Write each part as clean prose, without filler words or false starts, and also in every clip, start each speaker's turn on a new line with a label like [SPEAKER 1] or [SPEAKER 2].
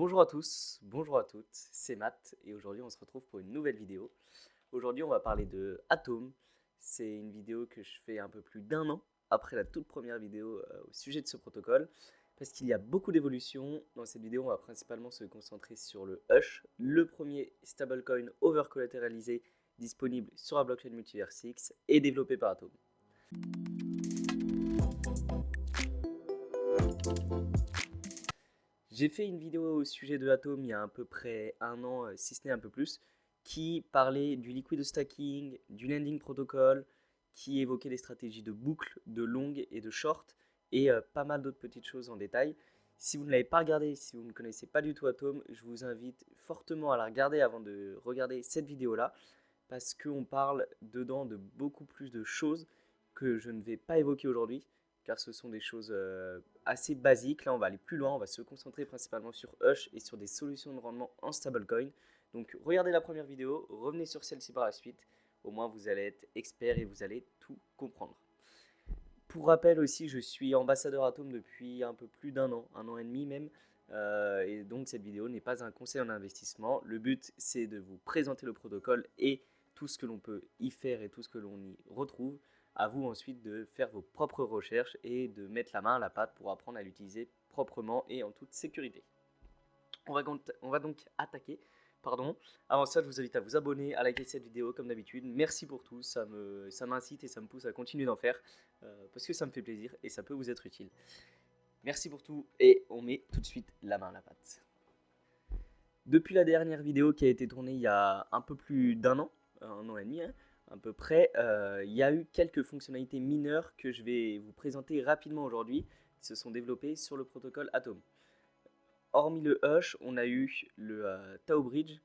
[SPEAKER 1] Bonjour à tous, bonjour à toutes, c'est Matt et aujourd'hui on se retrouve pour une nouvelle vidéo. Aujourd'hui on va parler de Atom. C'est une vidéo que je fais un peu plus d'un an après la toute première vidéo au sujet de ce protocole parce qu'il y a beaucoup d'évolutions. Dans cette vidéo on va principalement se concentrer sur le Hush, le premier stablecoin over-collatéralisé disponible sur la blockchain Multiversix et développé par Atom. J'ai fait une vidéo au sujet de Atom il y a à peu près un an, si ce n'est un peu plus, qui parlait du liquid stacking, du lending protocol, qui évoquait les stratégies de boucle, de long et de short, et pas mal d'autres petites choses en détail. Si vous ne l'avez pas regardé, si vous ne connaissez pas du tout Atom, je vous invite fortement à la regarder avant de regarder cette vidéo-là, parce qu'on parle dedans de beaucoup plus de choses que je ne vais pas évoquer aujourd'hui, car ce sont des choses assez basiques. Là, on va aller plus loin, on va se concentrer principalement sur Hush et sur des solutions de rendement en stablecoin. Donc, regardez la première vidéo, revenez sur celle-ci par la suite. Au moins, vous allez être expert et vous allez tout comprendre. Pour rappel aussi, je suis ambassadeur Atom depuis un peu plus d'un an et demi même. Et donc, cette vidéo n'est pas un conseil en investissement. Le but, c'est de vous présenter le protocole et tout ce que l'on peut y faire et tout ce que l'on y retrouve. À vous ensuite de faire vos propres recherches et de mettre la main à la pâte pour apprendre à l'utiliser proprement et en toute sécurité. On va donc attaquer. Pardon. Avant ça, je vous invite à vous abonner, à liker cette vidéo comme d'habitude. Merci pour tout, ça m'incite et ça me pousse à continuer d'en faire parce que ça me fait plaisir et ça peut vous être utile. Merci pour tout et on met tout de suite la main à la pâte. Depuis la dernière vidéo qui a été tournée il y a un peu plus d'un an et demi à peu près, il y a eu quelques fonctionnalités mineures que je vais vous présenter rapidement aujourd'hui qui se sont développées sur le protocole Atom. Hormis le Hush, on a eu le Tao Bridge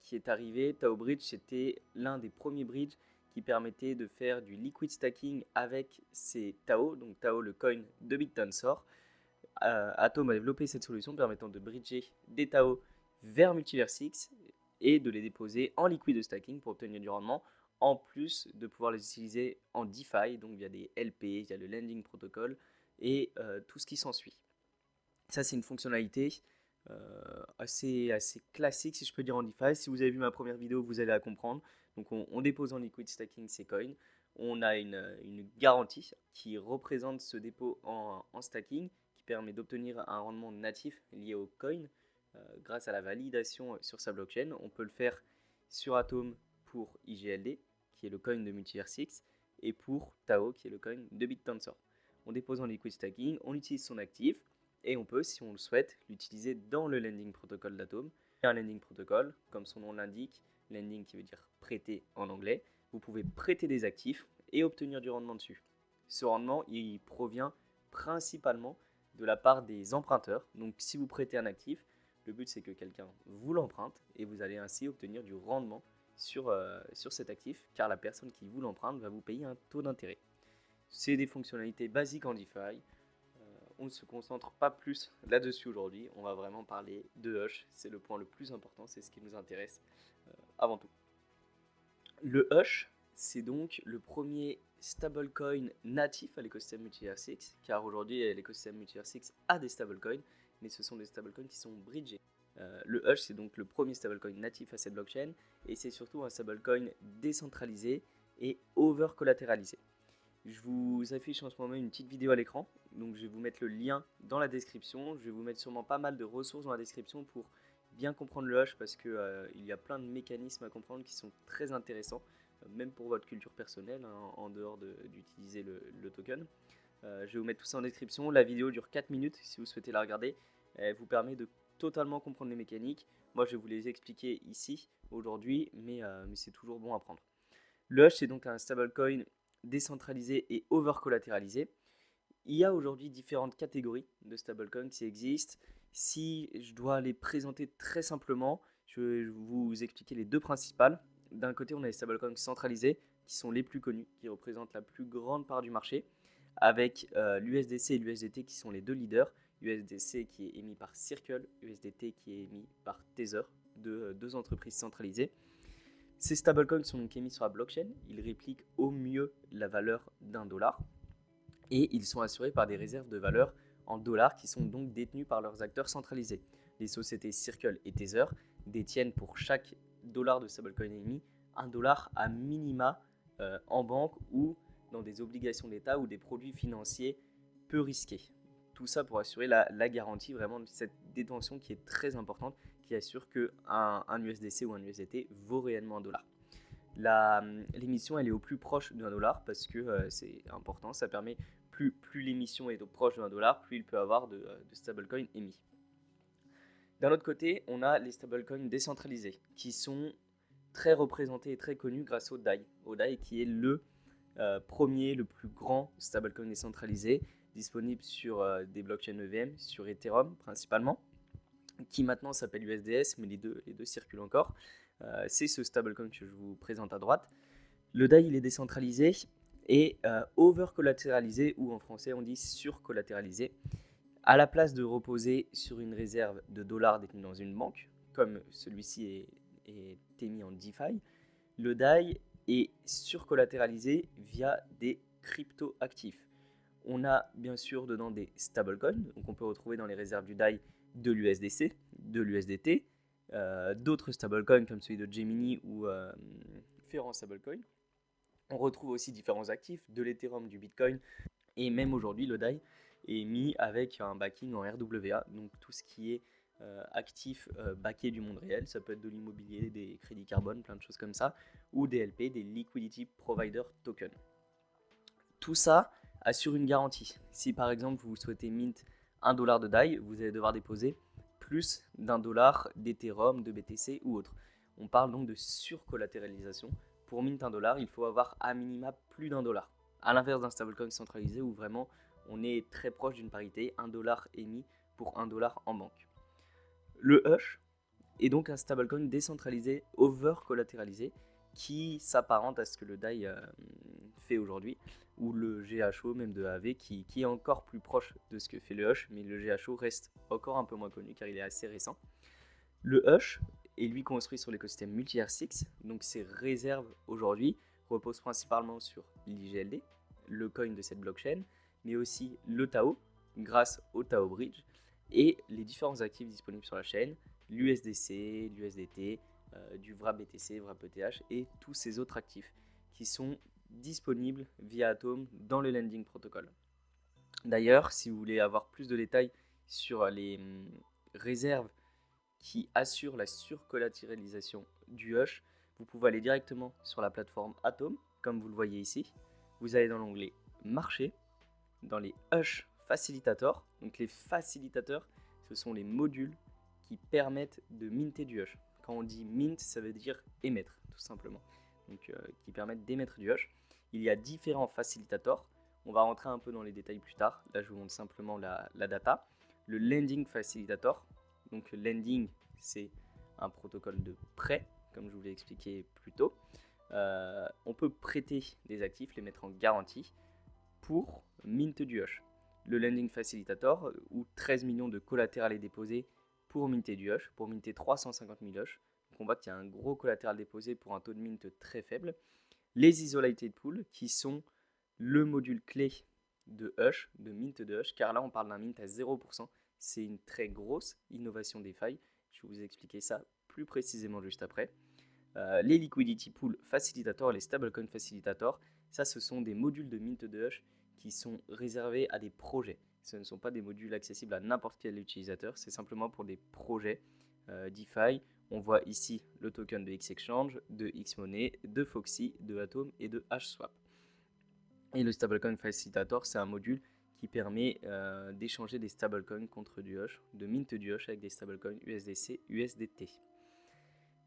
[SPEAKER 1] qui est arrivé. Tao Bridge, c'était l'un des premiers bridges qui permettait de faire du liquid stacking avec ces Tao, donc Tao le coin de BitTensor. Atom a développé cette solution permettant de bridger des Tao vers Multiversix et de les déposer en liquid stacking pour obtenir du rendement, en plus de pouvoir les utiliser en DeFi, donc via des LP, via le lending protocol et tout ce qui s'ensuit. Ça, c'est une fonctionnalité assez classique, si je peux dire, en DeFi. Si vous avez vu ma première vidéo, vous allez la comprendre. Donc, on dépose en liquid stacking ces coins. On a une garantie qui représente ce dépôt en stacking, qui permet d'obtenir un rendement natif lié au coin grâce à la validation sur sa blockchain. On peut le faire sur Atom pour IGLD, qui est le coin de Multiversix, et pour Tao, qui est le coin de BitTensor. On dépose en liquid stacking, on utilise son actif, et on peut, si on le souhaite, l'utiliser dans le lending protocol d'Atom. Un lending protocol, comme son nom l'indique, lending qui veut dire prêter en anglais, vous pouvez prêter des actifs et obtenir du rendement dessus. Ce rendement, il provient principalement de la part des emprunteurs. Donc si vous prêtez un actif, le but c'est que quelqu'un vous l'emprunte et vous allez ainsi obtenir du rendement sur cet actif, car la personne qui vous l'emprunte va vous payer un taux d'intérêt. C'est des fonctionnalités basiques en DeFi. On ne se concentre pas plus là-dessus aujourd'hui. On va vraiment parler de Hush. C'est le point le plus important, c'est ce qui nous intéresse avant tout. Le Hush, c'est donc le premier stablecoin natif à l'écosystème Multiversix, car aujourd'hui l'écosystème Multiversix a des stablecoins, mais ce sont des stablecoins qui sont bridgés. Le Hush, c'est donc le premier stablecoin natif à cette blockchain, et c'est surtout un stablecoin décentralisé et over-collatéralisé. Je vous affiche en ce moment une petite vidéo à l'écran, donc je vais vous mettre le lien dans la description. Je vais vous mettre sûrement pas mal de ressources dans la description pour bien comprendre le Hush, parce qu'il y a plein de mécanismes à comprendre qui sont très intéressants, même pour votre culture personnelle, hein, en dehors d'utiliser le token. Je vais vous mettre tout ça en description. La vidéo dure 4 minutes si vous souhaitez la regarder. Elle vous permet de totalement comprendre les mécaniques. Moi je vais vous les expliquer ici aujourd'hui, mais c'est toujours bon à prendre. Le Hush, c'est donc un stablecoin décentralisé et over-collatéralisé. Il y a aujourd'hui différentes catégories de stablecoins qui existent. Si je dois les présenter très simplement, je vais vous expliquer les deux principales. D'un côté, on a les stablecoins centralisés qui sont les plus connus, qui représentent la plus grande part du marché, avec l'USDC et l'USDT qui sont les deux leaders. USDC qui est émis par Circle, USDT qui est émis par Tether, deux entreprises centralisées. Ces stablecoins sont donc émis sur la blockchain, ils répliquent au mieux la valeur d'un dollar et ils sont assurés par des réserves de valeur en dollars qui sont donc détenues par leurs acteurs centralisés. les sociétés Circle et Tether détiennent pour chaque dollar de stablecoin émis $1 à minima en banque ou dans des obligations d'État ou des produits financiers peu risqués. Tout ça pour assurer la garantie vraiment de cette détention qui est très importante, qui assure qu'un USDC ou un USDT vaut réellement $1. L'émission elle est au plus proche d'1$ parce que c'est important, ça permet plus l'émission est au proche de $1, plus il peut avoir de stablecoins émis. D'un autre côté, on a les stablecoins décentralisés qui sont très représentés et très connus grâce au DAI. Au DAI qui est le premier, le plus grand stablecoin décentralisé disponible sur des blockchains EVM, sur Ethereum principalement, qui maintenant s'appelle USDS, mais les deux circulent encore. C'est ce stablecoin que je vous présente à droite. Le DAI il est décentralisé et over-collatéralisé, ou en français on dit surcollatéralisé. À la place de reposer sur une réserve de dollars détenue dans une banque, comme celui-ci est émis en DeFi, le DAI est surcollatéralisé via des crypto-actifs. On a bien sûr dedans des stablecoins, donc on peut retrouver dans les réserves du DAI de l'USDC, de l'USDT, d'autres stablecoins comme celui de Gemini ou différents stablecoins. On retrouve aussi différents actifs, de l'Ethereum, du Bitcoin, et même aujourd'hui le DAI est mis avec un backing en RWA, donc tout ce qui est actif backé du monde réel, ça peut être de l'immobilier, des crédits carbone, plein de choses comme ça, ou des LP, des Liquidity Provider Token. Tout ça assure une garantie. Si par exemple vous souhaitez mint $1 de DAI, vous allez devoir déposer plus d'1$ d'Ethereum, de BTC ou autre. On parle donc de surcollatéralisation. Pour mint $1, il faut avoir à minima plus d'1$. À l'inverse d'un stablecoin centralisé où vraiment on est très proche d'une parité, $1 émis pour $1 en banque. Le Hush est donc un stablecoin décentralisé over-collatéralisé qui s'apparente à ce que le DAI fait aujourd'hui, ou le GHO même de AV qui est encore plus proche de ce que fait le Hush, mais le GHO reste encore un peu moins connu car il est assez récent. Le Hush est lui construit sur l'écosystème MultiRC, donc ses réserves aujourd'hui reposent principalement sur l'IGLD, le coin de cette blockchain, mais aussi le Tao grâce au Tao Bridge et les différents actifs disponibles sur la chaîne, l'USDC, l'USDT, du VRAP BTC, VRAP ETH et tous ces autres actifs qui sont disponibles via Atom dans le lending protocol. D'ailleurs, si vous voulez avoir plus de détails sur les réserves qui assurent la surcollatéralisation du Hush, vous pouvez aller directement sur la plateforme Atom, comme vous le voyez ici. Vous allez dans l'onglet Marché, dans les Hush Facilitators. Donc les facilitateurs, ce sont les modules qui permettent de minter du Hush. Quand on dit mint, ça veut dire émettre, tout simplement. Donc qui permettent d'émettre du Hush. Il y a différents facilitators. On va rentrer un peu dans les détails plus tard. Là, je vous montre simplement la data. Le lending facilitator. Donc le lending, c'est un protocole de prêt, comme je vous l'ai expliqué plus tôt. On peut prêter des actifs, les mettre en garantie pour mint du Hush. Le lending facilitator, où 13 millions de collatéral est déposé pour minter du Hush, pour minter 350 000 Hush. Donc on voit qu'il y a un gros collatéral déposé pour un taux de mint très faible. Les isolated pools, qui sont le module clé de Hush, de mint de Hush, car là on parle d'un mint à 0%. C'est une très grosse innovation DeFi. Je vais vous expliquer ça plus précisément juste après. Les liquidity pool facilitators, les stablecoin facilitators, ça ce sont des modules de mint de Hush qui sont réservés à des projets. Ce ne sont pas des modules accessibles à n'importe quel utilisateur, c'est simplement pour des projets DeFi. On voit ici le token de XEchange, de XMoney, de Foxy, de Atom et de HSwap. Et le stablecoin facilitator, c'est un module qui permet d'échanger des stablecoins contre du Hush, de mint du Hush avec des stablecoins USDC, USDT.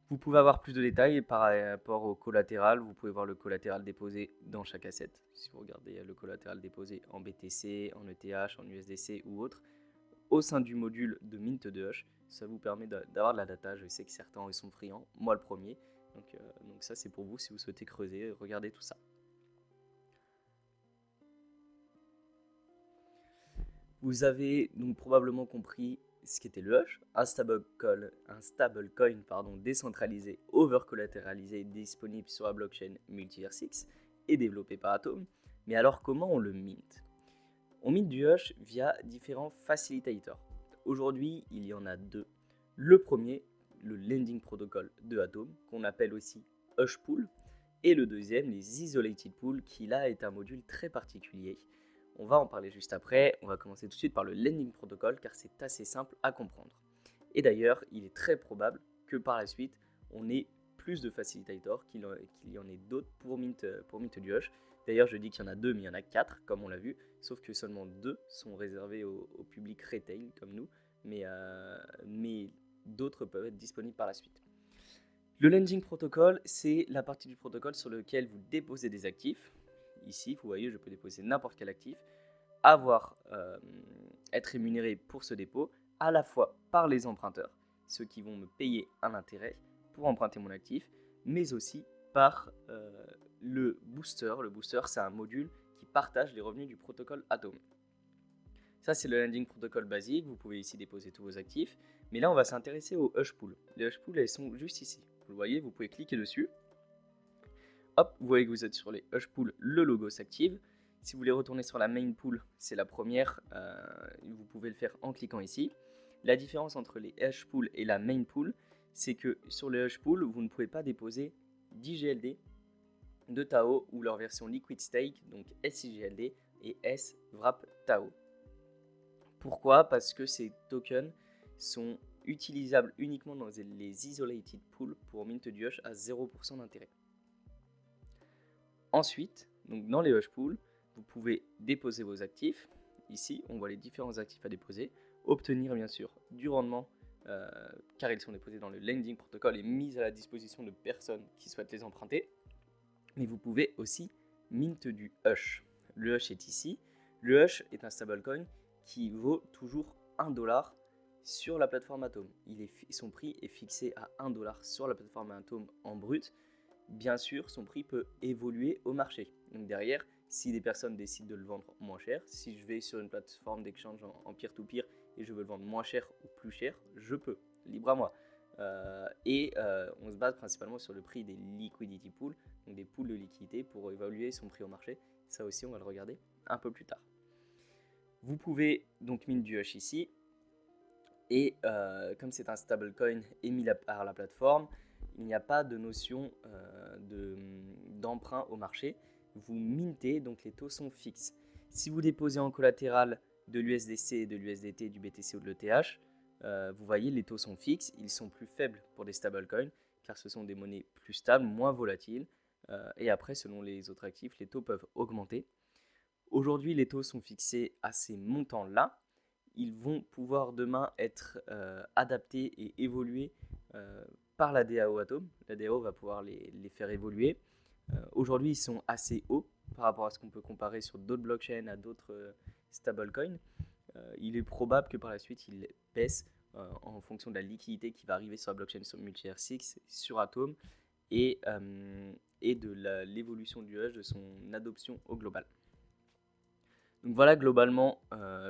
[SPEAKER 1] Vous pouvez avoir plus de détails par rapport au collatéral. Vous pouvez voir le collatéral déposé dans chaque asset. Si vous regardez le collatéral déposé en BTC, en ETH, en USDC ou autre, au sein du module de mint de Hush, ça vous permet d'avoir de la data. Je sais que certains en sont friands, moi le premier. Donc ça c'est pour vous si vous souhaitez creuser, regardez tout ça. Vous avez donc probablement compris ce qu'était le Hush, un stablecoin décentralisé, over-collatéralisé, disponible sur la blockchain MultiRC et développé par Atom. Mais alors comment on le mint? On mint du Hush via différents facilitators. Aujourd'hui, il y en a deux. Le premier, le Lending Protocol de Atom, qu'on appelle aussi Hush Pool, et le deuxième, les Isolated Pools, qui là est un module très particulier. On va en parler juste après. On va commencer tout de suite par le Lending Protocol car c'est assez simple à comprendre. Et d'ailleurs, il est très probable que par la suite, on ait plus de facilitators qu'il y en ait d'autres pour mint du Hush. D'ailleurs, je dis qu'il y en a 2, mais il y en a 4, comme on l'a vu, sauf que seulement 2 sont réservés au public retail, comme nous, mais d'autres peuvent être disponibles par la suite. Le Lending Protocol, c'est la partie du protocole sur lequel vous déposez des actifs. Ici, vous voyez, je peux déposer n'importe quel actif, être rémunéré pour ce dépôt, à la fois par les emprunteurs, ceux qui vont me payer un intérêt pour emprunter mon actif, mais aussi par le booster. Le booster, c'est un module qui partage les revenus du protocole Atom. Ça, c'est le Lending Protocol basique. Vous pouvez ici déposer tous vos actifs. Mais là, on va s'intéresser aux Hush Pools. Les Hush Pools, elles sont juste ici. Vous le voyez, vous pouvez cliquer dessus. Hop, vous voyez que vous êtes sur les Hush Pools, le logo s'active. Si vous voulez retourner sur la main pool, c'est la première. Vous pouvez le faire en cliquant ici. La différence entre les Hush Pools et la main pool, c'est que sur les Hush Pools, vous ne pouvez pas déposer d'IGLD, de Tao ou leur version Liquid Stake, donc SIGLD et SWRAP Tao. Pourquoi? Parce que ces tokens sont utilisables uniquement dans les Isolated Pools pour mint du Hush à 0% d'intérêt. Ensuite, donc dans les Hush Pools, vous pouvez déposer vos actifs. Ici, on voit les différents actifs à déposer. Obtenir bien sûr du rendement car ils sont déposés dans le Lending Protocol et mis à la disposition de personnes qui souhaitent les emprunter. Mais vous pouvez aussi mint du Hush. Le Hush est ici. Le Hush est un stablecoin qui vaut toujours 1 dollar sur la plateforme Atom. Son prix est fixé à 1 dollar sur la plateforme Atom en brut. Bien sûr, son prix peut évoluer au marché. Donc derrière, si des personnes décident de le vendre moins cher, si je vais sur une plateforme d'exchange en peer-to-peer et je veux le vendre moins cher ou plus cher, je peux, libre à moi. On se base principalement sur le prix des liquidity pools, donc des pools de liquidité pour évaluer son prix au marché. Ça aussi, on va le regarder un peu plus tard. Vous pouvez donc mint du Hush ici. Et comme c'est un stablecoin émis par la plateforme, il n'y a pas de notion d'emprunt au marché. Vous mintez, donc les taux sont fixes. Si vous déposez en collatéral de l'USDC, de l'USDT, du BTC ou de l'ETH, vous voyez les taux sont fixes. Ils sont plus faibles pour des stablecoins car ce sont des monnaies plus stables, moins volatiles. Et après, selon les autres actifs, les taux peuvent augmenter. Aujourd'hui, les taux sont fixés à ces montants-là. Ils vont pouvoir demain être adaptés et évoluer par la DAO Atom. La DAO va pouvoir les faire évoluer. Aujourd'hui, ils sont assez hauts par rapport à ce qu'on peut comparer sur d'autres blockchains, à d'autres stablecoins. Il est probable que par la suite, ils baissent en fonction de la liquidité qui va arriver sur la blockchain sur MultiRx, sur Atom et de l'évolution du Hush, de son adoption au global. Donc voilà globalement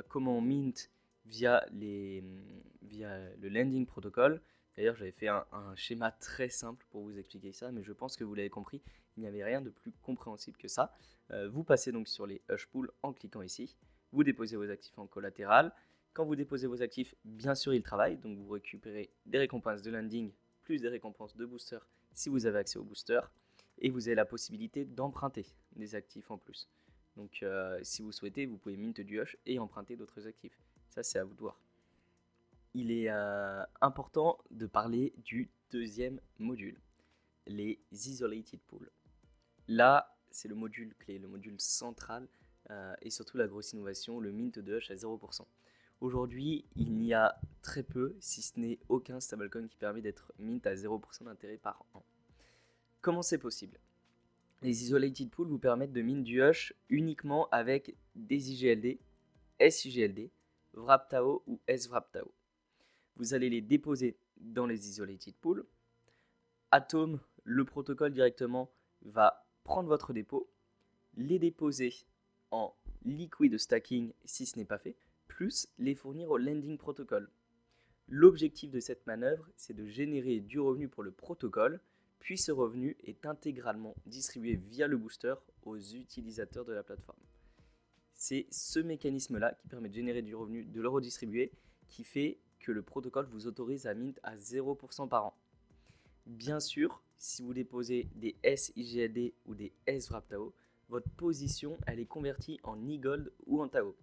[SPEAKER 1] comment on mint via le Lending Protocol. D'ailleurs, j'avais fait un schéma très simple pour vous expliquer ça, mais je pense que vous l'avez compris, il n'y avait rien de plus compréhensible que ça. Vous passez donc sur les Hush Pools en cliquant ici. Vous déposez vos actifs en collatéral. Quand vous déposez vos actifs, bien sûr, ils travaillent. Donc vous récupérez des récompenses de lending plus des récompenses de booster si vous avez accès au booster. Et vous avez la possibilité d'emprunter des actifs en plus. Donc si vous souhaitez, vous pouvez mint du Hush et emprunter d'autres actifs. Ça, c'est à vous de voir. Il est important de parler du deuxième module, les Isolated Pools. Là, c'est le module clé, le module central et surtout la grosse innovation, le mint de Hush à 0%. Aujourd'hui, il n'y a très peu, si ce n'est aucun stablecoin qui permet d'être mint à 0% d'intérêt par an. Comment c'est possible ? Les Isolated Pools vous permettent de mint du Hush uniquement avec des IGLD, SIGLD, WRAP-TAO ou SWRAP-TAO. Vous allez les déposer dans les Isolated Pools. Atom, le protocole directement, va prendre votre dépôt, les déposer en liquid stacking si ce n'est pas fait, plus les fournir au Lending Protocol. L'objectif de cette manœuvre, c'est de générer du revenu pour le protocole, puis ce revenu est intégralement distribué via le booster aux utilisateurs de la plateforme. C'est ce mécanisme-là qui permet de générer du revenu, de le redistribuer, qui fait que le protocole vous autorise à mint à 0% par an. Bien sûr, si vous déposez des SIGLD ou des SWrapTAO, votre position elle est convertie en e-gold ou en TAO.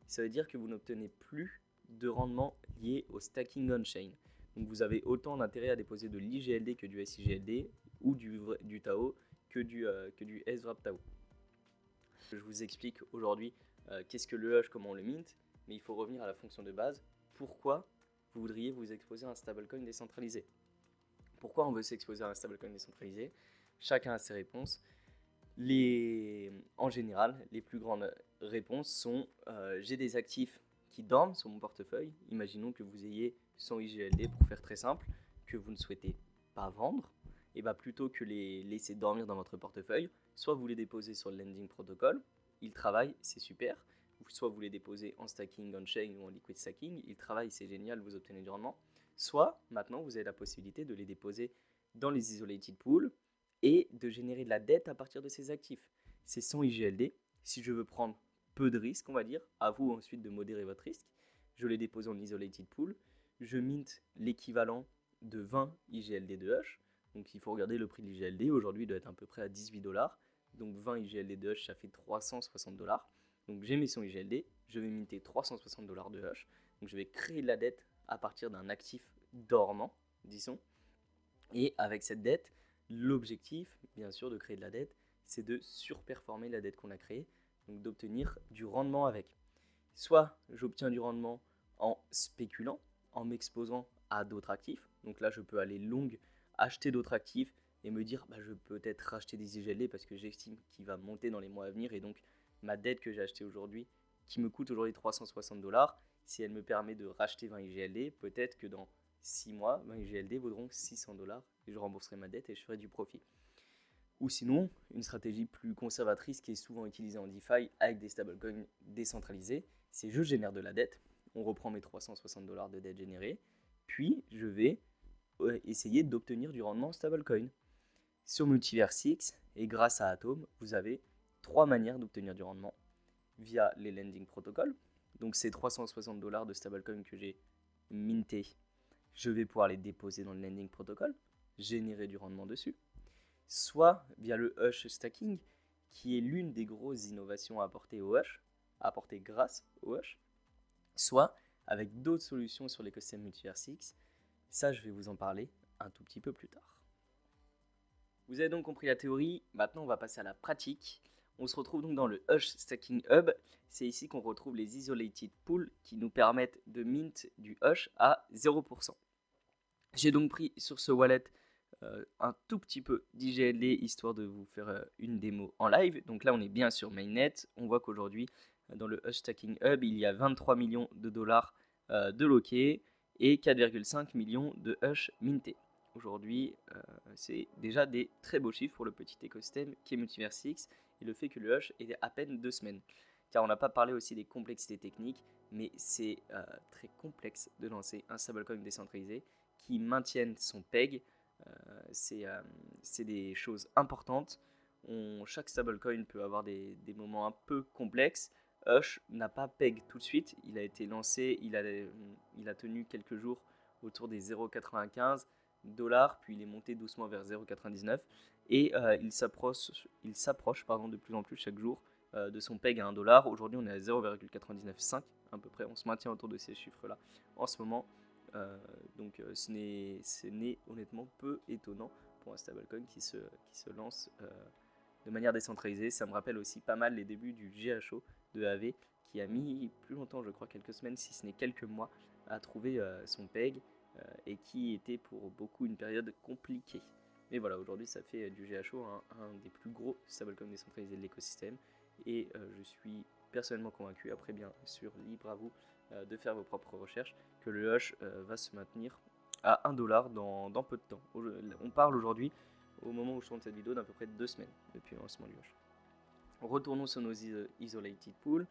[SPEAKER 1] Ça veut dire que vous n'obtenez plus de rendement lié au stacking on-chain. Donc vous avez autant d'intérêt à déposer de l'IGLD que du SIGLD ou du TAO que du SWrapTAO. Je vous explique aujourd'hui qu'est-ce que le Hush, comment on le mint, mais il faut revenir à la fonction de base. Pourquoi vous voudriez vous exposer à un stablecoin décentralisé? Pourquoi on veut s'exposer à un stablecoin décentralisé? Chacun a ses réponses. En général, les plus grandes réponses sont j'ai des actifs qui dorment sur mon portefeuille. Imaginons que vous ayez 100 IGLD pour faire très simple, que vous ne souhaitez pas vendre. Et bah plutôt que les laisser dormir dans votre portefeuille, soit vous les déposez sur le lending protocol, ils travaillent, c'est super. Soit vous les déposez en stacking on-chain ou en liquid stacking, ils travaillent, c'est génial, vous obtenez du rendement. Soit maintenant vous avez la possibilité de les déposer dans les isolated pools et de générer de la dette à partir de ces actifs. C'est 100 IGLD. Si je veux prendre peu de risques, on va dire, à vous ensuite de modérer votre risque, je les dépose en isolated pool, je mint l'équivalent de 20 IGLD de Hush. Donc il faut regarder le prix de l'IGLD, aujourd'hui il doit être à peu près à 18 $. Donc 20 IGLD de Hush, ça fait 360 $. Donc j'ai mes 100 IGLD, je vais minter 360 $ de Hush. Donc je vais créer de la dette à partir d'un actif dormant, disons. Et avec cette dette, l'objectif, bien sûr, de créer de la dette, c'est de surperformer la dette qu'on a créée, donc d'obtenir du rendement avec. Soit j'obtiens du rendement en spéculant, en m'exposant à d'autres actifs. Donc là, je peux aller long, acheter d'autres actifs et me dire, je peux peut-être racheter des IGLD parce que j'estime qu'il va monter dans les mois à venir. Et donc, ma dette que j'ai achetée aujourd'hui, qui me coûte aujourd'hui 360 $, si elle me permet de racheter 20 IGLD, peut-être que dans 6 mois, 20 IGLD vaudront 600 $ et je rembourserai ma dette et je ferai du profit. Ou sinon, une stratégie plus conservatrice qui est souvent utilisée en DeFi avec des stablecoins décentralisés, c'est je génère de la dette, on reprend mes 360 $ de dette générée, puis je vais essayer d'obtenir du rendement en stablecoin. Sur Multiversix et grâce à Atom, vous avez 3 manières d'obtenir du rendement via les lending protocols. Donc ces 360 $ de stablecoin que j'ai minté, je vais pouvoir les déposer dans le lending protocol, générer du rendement dessus. Soit via le Hush stacking, qui est l'une des grosses innovations apportées au Hush, apportées grâce au Hush, soit avec d'autres solutions sur l'écosystème Multiversix. Ça, je vais vous en parler un tout petit peu plus tard. Vous avez donc compris la théorie, maintenant on va passer à la pratique. On se retrouve donc dans le Hush Stacking Hub. C'est ici qu'on retrouve les isolated pools qui nous permettent de mint du Hush à 0%. J'ai donc pris sur ce wallet un tout petit peu d'IGLD histoire de vous faire une démo en live. Donc là on est bien sur Mainnet. On voit qu'aujourd'hui dans le Hush Stacking Hub il y a 23 millions de dollars de loqués et 4,5 millions de Hush mintés. Aujourd'hui c'est déjà des très beaux chiffres pour le petit écosystème qui est Multiversix et le fait que le Hush est à peine 2 semaines. Car on n'a pas parlé aussi des complexités techniques, mais c'est très complexe de lancer un stablecoin décentralisé qui maintienne son PEG. C'est des choses importantes. Chaque stablecoin peut avoir des moments un peu complexes. Hush n'a pas PEG tout de suite. Il a été lancé, il a tenu quelques jours autour des 0,95 $, puis il est monté doucement vers 0,99 et il s'approche de plus en plus chaque jour de son PEG à 1 $. Aujourd'hui, on est à 0,995 à peu près. On se maintient autour de ces chiffres-là en ce moment. Donc ce n'est honnêtement peu étonnant pour un stablecoin qui se lance de manière décentralisée. Ça me rappelle aussi pas mal les débuts du GHO de AV qui a mis plus longtemps, je crois quelques semaines, si ce n'est quelques mois, à trouver son PEG et qui était pour beaucoup une période compliquée. Mais voilà, aujourd'hui ça fait du GHO un des plus gros stablecoins décentralisés de l'écosystème et je suis personnellement convaincu, après bien sûr libre à vous de faire vos propres recherches, que le Hush va se maintenir à 1 $ dans peu de temps. On parle aujourd'hui, au moment où je tourne cette vidéo, d'à peu près 2 semaines depuis le lancement du Hush. Retournons sur nos isolated pools.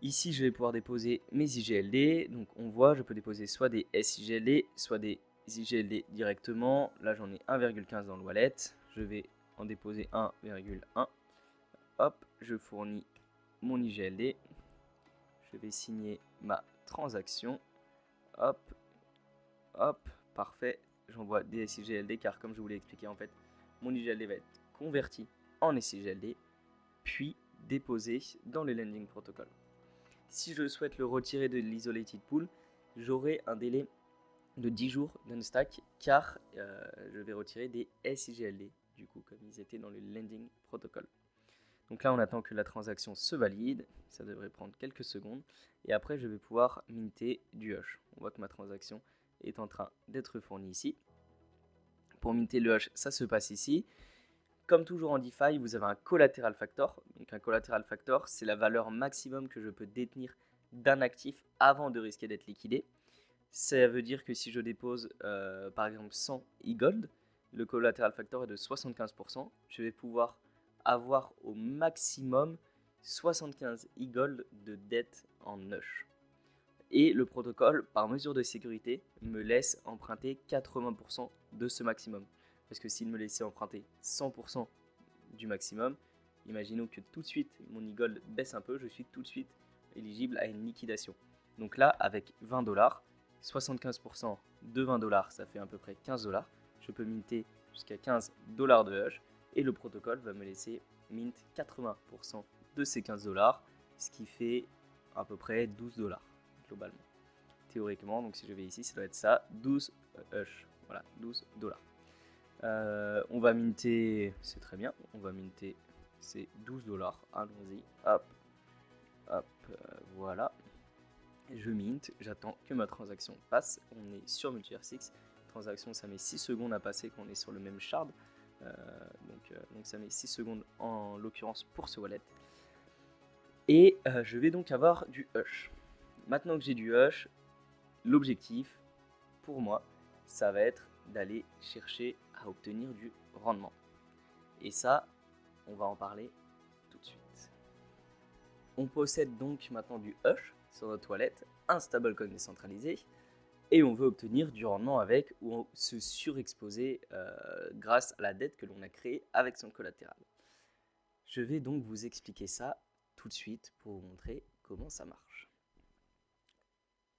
[SPEAKER 1] Ici, je vais pouvoir déposer mes IGLD. Donc, on voit, je peux déposer soit des SIGLD, soit des IGLD directement. Là, j'en ai 1,15 dans le wallet. Je vais en déposer 1,1. Hop, je fournis mon IGLD. Je vais signer ma transaction. hop, hop, parfait. J'envoie des SIGLD car comme je vous l'ai expliqué en fait, mon IGLD va être converti en SIGLD puis déposé dans le lending protocol. Si je souhaite le retirer de l'isolated pool, j'aurai un délai de 10 jours d'unstack car je vais retirer des SIGLD du coup comme ils étaient dans le lending protocol. Donc là on attend que la transaction se valide, ça devrait prendre quelques secondes et après je vais pouvoir minter du hash. On voit que ma transaction est en train d'être fournie ici. Pour minter le hash, ça se passe ici. Comme toujours en DeFi, vous avez un collateral factor. Donc un collateral factor, c'est la valeur maximum que je peux détenir d'un actif avant de risquer d'être liquidé. Ça veut dire que si je dépose par exemple 100 e-gold, le collateral factor est de 75%. Je vais pouvoir avoir au maximum 75 e-gold de dette en Hush. Et le protocole, par mesure de sécurité, me laisse emprunter 80% de ce maximum. Parce que s'il me laissait emprunter 100% du maximum, imaginons que tout de suite mon e-gold baisse un peu, je suis tout de suite éligible à une liquidation. Donc là, avec 20 $, 75% de 20 $, ça fait à peu près 15 $. Je peux minter jusqu'à 15 $ de Hush et le protocole va me laisser mint 80% de ces 15 $, ce qui fait à peu près 12 $ globalement. Théoriquement, donc si je vais ici, ça doit être ça, 12 Hush, voilà, 12 $. On va minter, c'est très bien, on va minter ces 12 $, allons-y, hop, hop, voilà. Je mint, j'attends que ma transaction passe, on est sur MultiR6, transaction ça met 6 secondes à passer quand on est sur le même shard, donc ça met 6 secondes en l'occurrence pour ce wallet. Et je vais donc avoir du Hush. Maintenant que j'ai du Hush, l'objectif pour moi, ça va être d'aller chercher à obtenir du rendement. Et ça, on va en parler tout de suite. On possède donc maintenant du Hush sur notre wallet, un stablecoin décentralisé, et on veut obtenir du rendement avec ou se surexposer grâce à la dette que l'on a créée avec son collatéral. Je vais donc vous expliquer ça tout de suite pour vous montrer comment ça marche.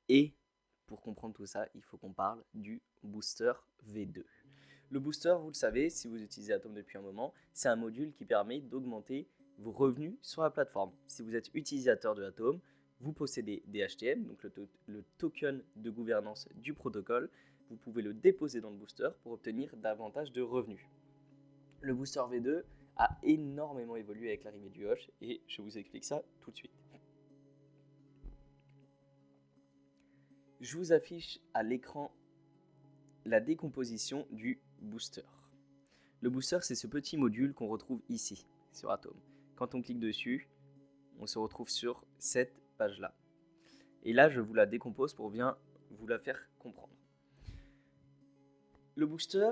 [SPEAKER 1] Et pour comprendre tout ça, il faut qu'on parle du booster V2. Le booster, vous le savez, si vous utilisez Atom depuis un moment, c'est un module qui permet d'augmenter vos revenus sur la plateforme. Si vous êtes utilisateur de Atom, vous possédez des HTM, donc le token de gouvernance du protocole. Vous pouvez le déposer dans le booster pour obtenir davantage de revenus. Le booster V2 a énormément évolué avec l'arrivée du Hush et je vous explique ça tout de suite. Je vous affiche à l'écran la décomposition du booster. Le booster, c'est ce petit module qu'on retrouve ici, sur Atom. Quand on clique dessus, on se retrouve sur cette page-là. Et là, je vous la décompose pour bien vous la faire comprendre. Le booster,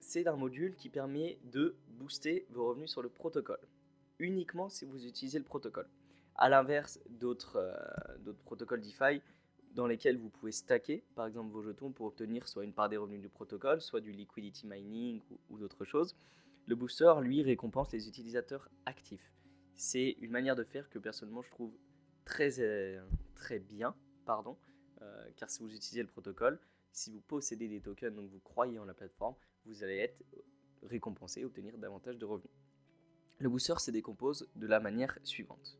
[SPEAKER 1] c'est un module qui permet de booster vos revenus sur le protocole, uniquement si vous utilisez le protocole. A l'inverse d'autres protocoles DeFi, dans lesquels vous pouvez stacker par exemple vos jetons pour obtenir soit une part des revenus du protocole, soit du liquidity mining ou d'autres choses. Le booster, lui, récompense les utilisateurs actifs. C'est une manière de faire que personnellement je trouve très bien, car si vous utilisez le protocole, si vous possédez des tokens, donc vous croyez en la plateforme, vous allez être récompensé et obtenir davantage de revenus. Le booster se décompose de la manière suivante.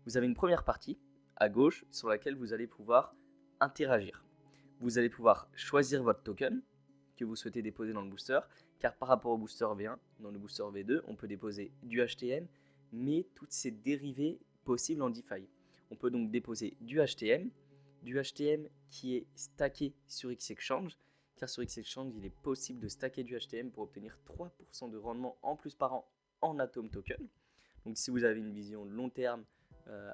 [SPEAKER 1] Vous avez une première partie à gauche sur laquelle vous allez pouvoir interagir. Vous allez pouvoir choisir votre token que vous souhaitez déposer dans le booster, car par rapport au booster V1, dans le booster V2, on peut déposer du HTM, mais toutes ces dérivés possibles en DeFi. On peut donc déposer du HTM qui est stacké sur XEchange, car sur XEchange, il est possible de stacker du HTM pour obtenir 3% de rendement en plus par an en Atom Token. Donc si vous avez une vision long terme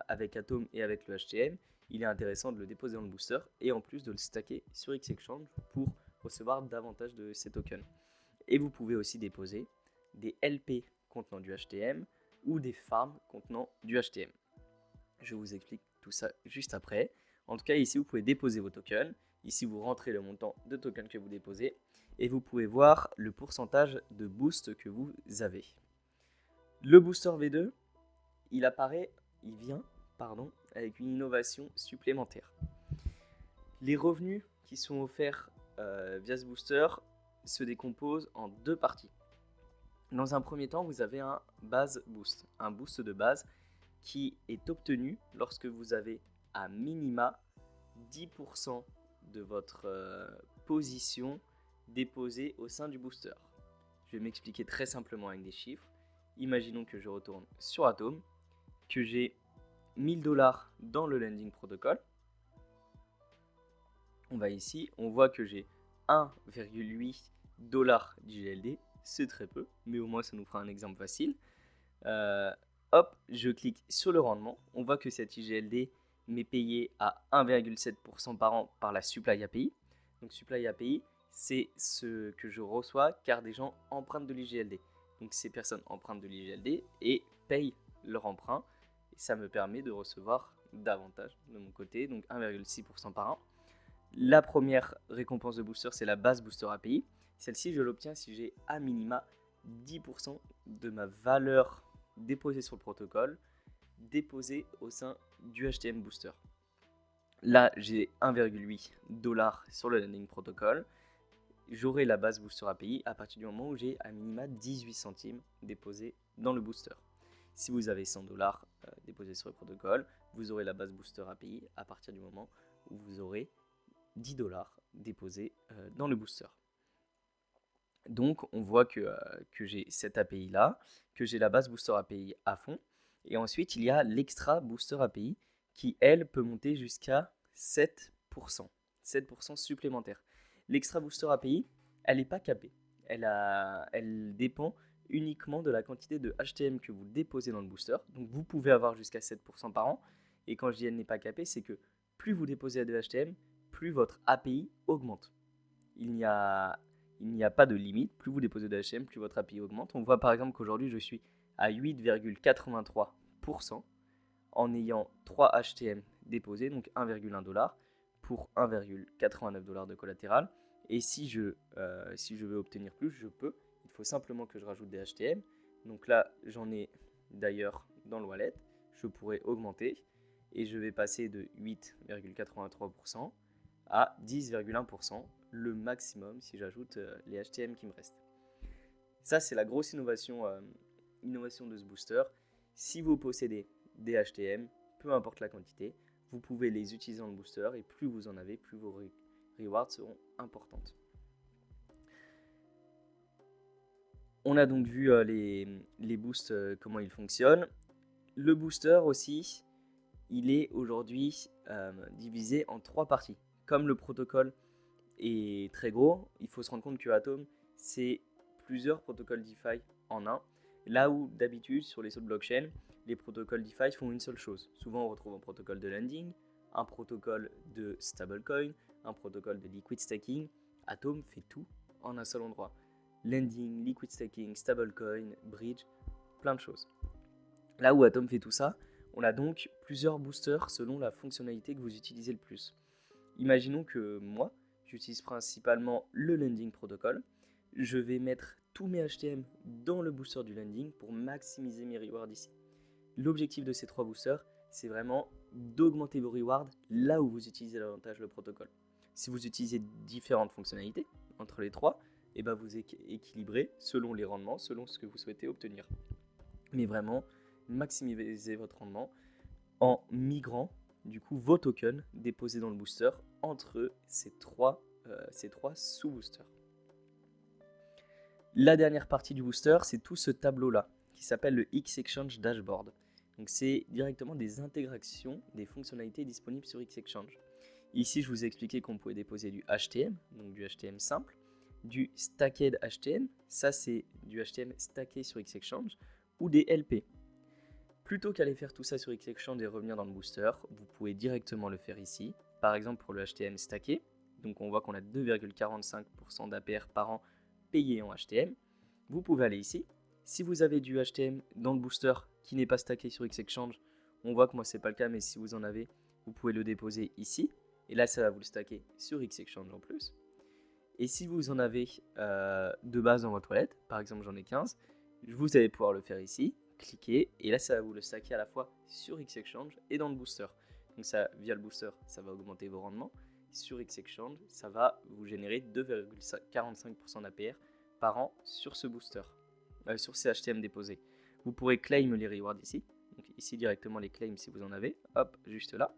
[SPEAKER 1] avec Atom et avec le HTM, il est intéressant de le déposer dans le booster et en plus de le stacker sur XEchange pour recevoir davantage de ces tokens. Et vous pouvez aussi déposer des LP contenant du HTM ou des farms contenant du HTM. Je vous explique tout ça juste après. En tout cas, ici, vous pouvez déposer vos tokens. Ici, vous rentrez le montant de tokens que vous déposez et vous pouvez voir le pourcentage de boost que vous avez. Le booster V2, il vient avec une innovation supplémentaire. Les revenus qui sont offerts via ce booster se décomposent en deux parties. Dans un premier temps, vous avez un base boost, un boost de base qui est obtenu lorsque vous avez à minima 10% de votre position déposée au sein du booster. Je vais m'expliquer très simplement avec des chiffres. Imaginons que je retourne sur Atom, que j'ai 1000 $ dans le lending protocol. On va ici, on voit que j'ai 1,8 $ d'IGLD, c'est très peu, mais au moins ça nous fera un exemple facile. Hop, je clique sur le rendement, on voit que cette IGLD m'est payée à 1,7% par an par la Supply API. Donc Supply API, c'est ce que je reçois car des gens empruntent de l'IGLD. Donc ces personnes empruntent de l'IGLD et payent leur emprunt. Et ça me permet de recevoir davantage de mon côté, donc 1,6% par an. La première récompense de booster, c'est la base booster API. Celle-ci, je l'obtiens si j'ai à minima 10% de ma valeur déposée sur le protocole, déposée au sein du HTM booster. Là, j'ai 1,8 $ sur le lending protocol. J'aurai la base booster API à partir du moment où j'ai à minima 18 centimes déposés dans le booster. Si vous avez 100 $ déposés sur le protocole, vous aurez la base booster API à partir du moment où vous aurez 10 $ déposés dans le booster. Donc on voit que j'ai cette API là, que j'ai la base booster API à fond. Et ensuite il y a l'extra booster API qui elle peut monter jusqu'à 7%. 7% supplémentaire. L'extra booster API, elle n'est pas capée. Elle dépend uniquement de la quantité de HTM que vous déposez dans le booster. Donc vous pouvez avoir jusqu'à 7% par an. Et quand je dis elle n'est pas capée, c'est que plus vous déposez de HTM, plus votre API augmente. Il n'y a pas de limite. Plus vous déposez de HTM, plus votre API augmente. On voit par exemple qu'aujourd'hui, je suis à 8,83% en ayant 3 HTM déposés, donc 1,1 $ pour 1,89 $ de collatéral. Et si je veux obtenir plus, je peux. Il faut simplement que je rajoute des HTM. Donc là, j'en ai d'ailleurs dans le wallet. Je pourrais augmenter et je vais passer de 8,83% à 10,1%, le maximum si j'ajoute les HTM qui me restent. Ça, c'est la grosse innovation de ce booster. Si vous possédez des HTM, peu importe la quantité, vous pouvez les utiliser dans le booster et plus vous en avez, plus vos rewards seront importantes. On a donc vu les boosts, comment ils fonctionnent. Le booster aussi, il est aujourd'hui divisé en 3 parties. Comme le protocole est très gros, il faut se rendre compte que Atom, c'est plusieurs protocoles DeFi en un. Là où d'habitude, sur les autres blockchains, les protocoles DeFi font une seule chose. Souvent, on retrouve un protocole de lending, un protocole de stablecoin, un protocole de liquid staking. Atom fait tout en un seul endroit. Lending, liquid staking, stablecoin, bridge, plein de choses. Là où Atom fait tout ça, on a donc plusieurs boosters selon la fonctionnalité que vous utilisez le plus. Imaginons que moi, j'utilise principalement le lending protocol. Je vais mettre tous mes HTM dans le booster du lending pour maximiser mes rewards ici. L'objectif de ces 3 boosters, c'est vraiment d'augmenter vos rewards là où vous utilisez davantage le protocole. Si vous utilisez différentes fonctionnalités entre les 3, et ben vous équilibrez selon les rendements, selon ce que vous souhaitez obtenir. Mais vraiment, maximisez votre rendement en migrant du coup vos tokens déposés dans le booster entre ces trois sous-boosters. La dernière partie du booster, c'est tout ce tableau-là qui s'appelle le X-Exchange Dashboard. Donc c'est directement des intégrations des fonctionnalités disponibles sur X-Exchange. Ici, je vous ai expliqué qu'on pouvait déposer du HTM, donc du HTM simple, du stacked HTM, ça c'est du HTM stacké sur X-Exchange, ou des LP. Plutôt qu'aller faire tout ça sur X-Exchange et revenir dans le booster, vous pouvez directement le faire ici. Par exemple pour le HTM stacké, donc on voit qu'on a 2,45% d'APR par an payé en HTM. Vous pouvez aller ici. Si vous avez du HTM dans le booster qui n'est pas stacké sur X-Exchange, on voit que moi c'est pas le cas, mais si vous en avez, vous pouvez le déposer ici. Et là ça va vous le stacker sur X-Exchange en plus. Et si vous en avez de base dans votre wallet, par exemple j'en ai 15, vous allez pouvoir le faire ici, cliquer, et là ça va vous le stacker à la fois sur X-Exchange et dans le booster. Donc ça, via le booster, ça va augmenter vos rendements. sur XEchange, ça va vous générer 2,45% d'APR par an sur ce booster, sur ces HTM déposés. Vous pourrez claim les rewards ici. Donc ici directement les claims si vous en avez. Hop, juste là.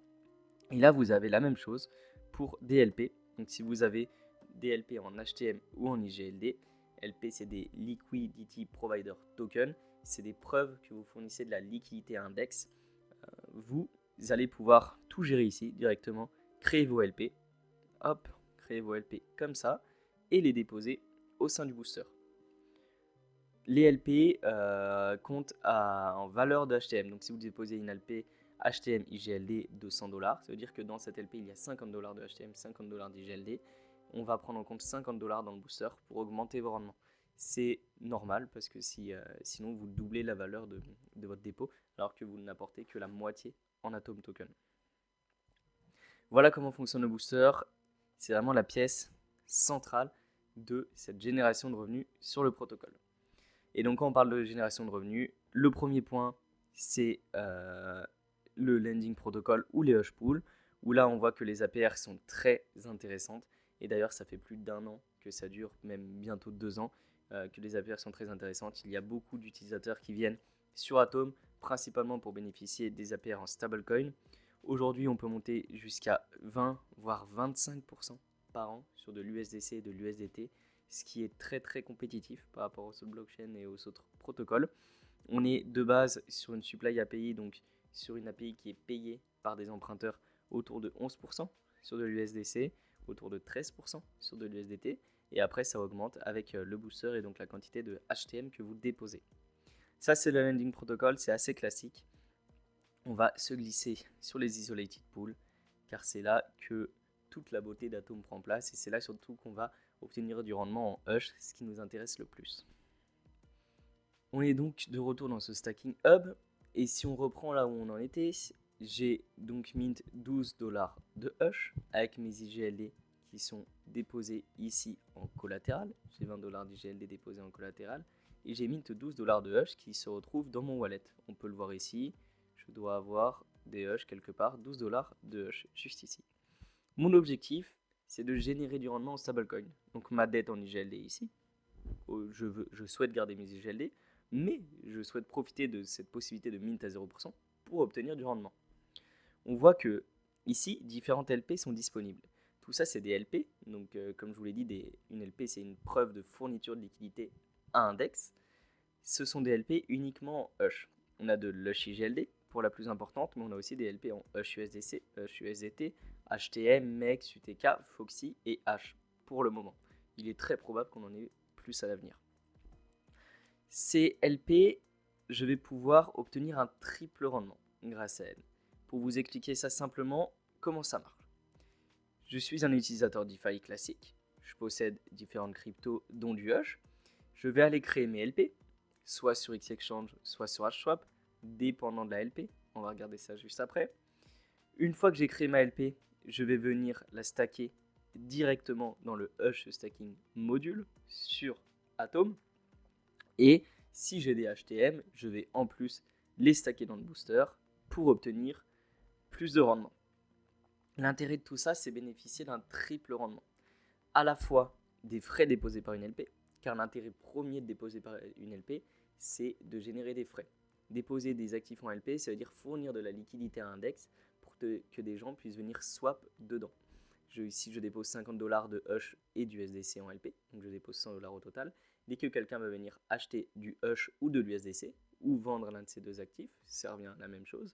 [SPEAKER 1] Et là, vous avez la même chose pour DLP. Donc si vous avez DLP en HTM ou en IGLD, LP c'est des Liquidity Provider Token. C'est des preuves que vous fournissez de la liquidité à index. Vous allez pouvoir tout gérer ici directement. Créer vos LP. Hop, créer vos LP comme ça. Et les déposer au sein du booster. Les LP comptent en valeur de HTM. Donc si vous déposez une LP HTM IGLD de $100, ça veut dire que dans cette LP il y a $50 de HTM, $50 d'IGLD. On va prendre en compte $50 dans le booster pour augmenter vos rendements. C'est normal parce que sinon vous doublez la valeur de votre dépôt alors que vous n'apportez que la moitié en Atom Token. Voilà comment fonctionne le booster. C'est vraiment la pièce centrale de cette génération de revenus sur le protocole. Et donc quand on parle de génération de revenus, le premier point c'est le lending protocol ou les hush pools, où là on voit que les APR sont très intéressantes. Et d'ailleurs ça fait plus d'1 an que ça dure, même bientôt 2 ans, que les APR sont très intéressantes. Il y a beaucoup d'utilisateurs qui viennent sur Atom, principalement pour bénéficier des APR en stablecoin. Aujourd'hui on peut monter jusqu'à 20 voire 25% par an sur de l'USDC et de l'USDT, ce qui est très très compétitif par rapport aux autres blockchains et aux autres protocoles. On est de base sur une supply API, donc sur une API qui est payée par des emprunteurs autour de 11% sur de l'USDC, autour de 13% sur de l'USDT, et après ça augmente avec le booster et donc la quantité de HTM que vous déposez. Ça c'est le lending protocol, c'est assez classique. On va se glisser sur les isolated pools, car c'est là que toute la beauté d'Atom prend place, et c'est là surtout qu'on va obtenir du rendement en hush, ce qui nous intéresse le plus. On est donc de retour dans ce stacking hub, et si on reprend là où on en était, j'ai donc mint $12 de hush avec mes IGLD qui sont déposés ici en collatéral. J'ai $20 d'IGLD déposés en collatéral, et j'ai mint $12 de hush qui se retrouvent dans mon wallet. On peut le voir ici, je dois avoir des hush quelque part, $12 de hush juste ici. Mon objectif, c'est de générer du rendement en stablecoin. Donc ma dette en IGLD ici, je souhaite garder mes IGLD, mais je souhaite profiter de cette possibilité de mint à 0% pour obtenir du rendement. On voit que ici, différentes LP sont disponibles. Tout ça, c'est des LP. Donc, comme je vous l'ai dit, une LP, c'est une preuve de fourniture de liquidité à index. Ce sont des LP uniquement en Hush. On a de l'Hush IGLD pour la plus importante, mais on a aussi des LP en Hush USDC, Hush USDT, HTM, MEX, UTK, Foxy et H pour le moment. Il est très probable qu'on en ait plus à l'avenir. Ces LP, je vais pouvoir obtenir un triple rendement grâce à elles. Pour vous expliquer ça simplement, comment ça marche. Je suis un utilisateur DeFi classique. Je possède différentes cryptos, dont du Hush. Je vais aller créer mes LP, soit sur XEchange, soit sur HSwap, dépendant de la LP. On va regarder ça juste après. Une fois que j'ai créé ma LP, je vais venir la stacker directement dans le Hush Stacking Module sur Atom. Et si j'ai des HTM, je vais en plus les stacker dans le booster pour obtenir plus de rendement. L'intérêt de tout ça, c'est bénéficier d'un triple rendement. À la fois des frais déposés par une LP, car l'intérêt premier de déposer par une LP, c'est de générer des frais. Déposer des actifs en LP, ça veut dire fournir de la liquidité à index pour que des gens puissent venir swap dedans. Ici, je dépose $50 de Hush et du USDC en LP, donc je dépose $100 au total. Dès que quelqu'un va venir acheter du Hush ou de l'USDC, ou vendre l'un de ces deux actifs, ça revient à la même chose,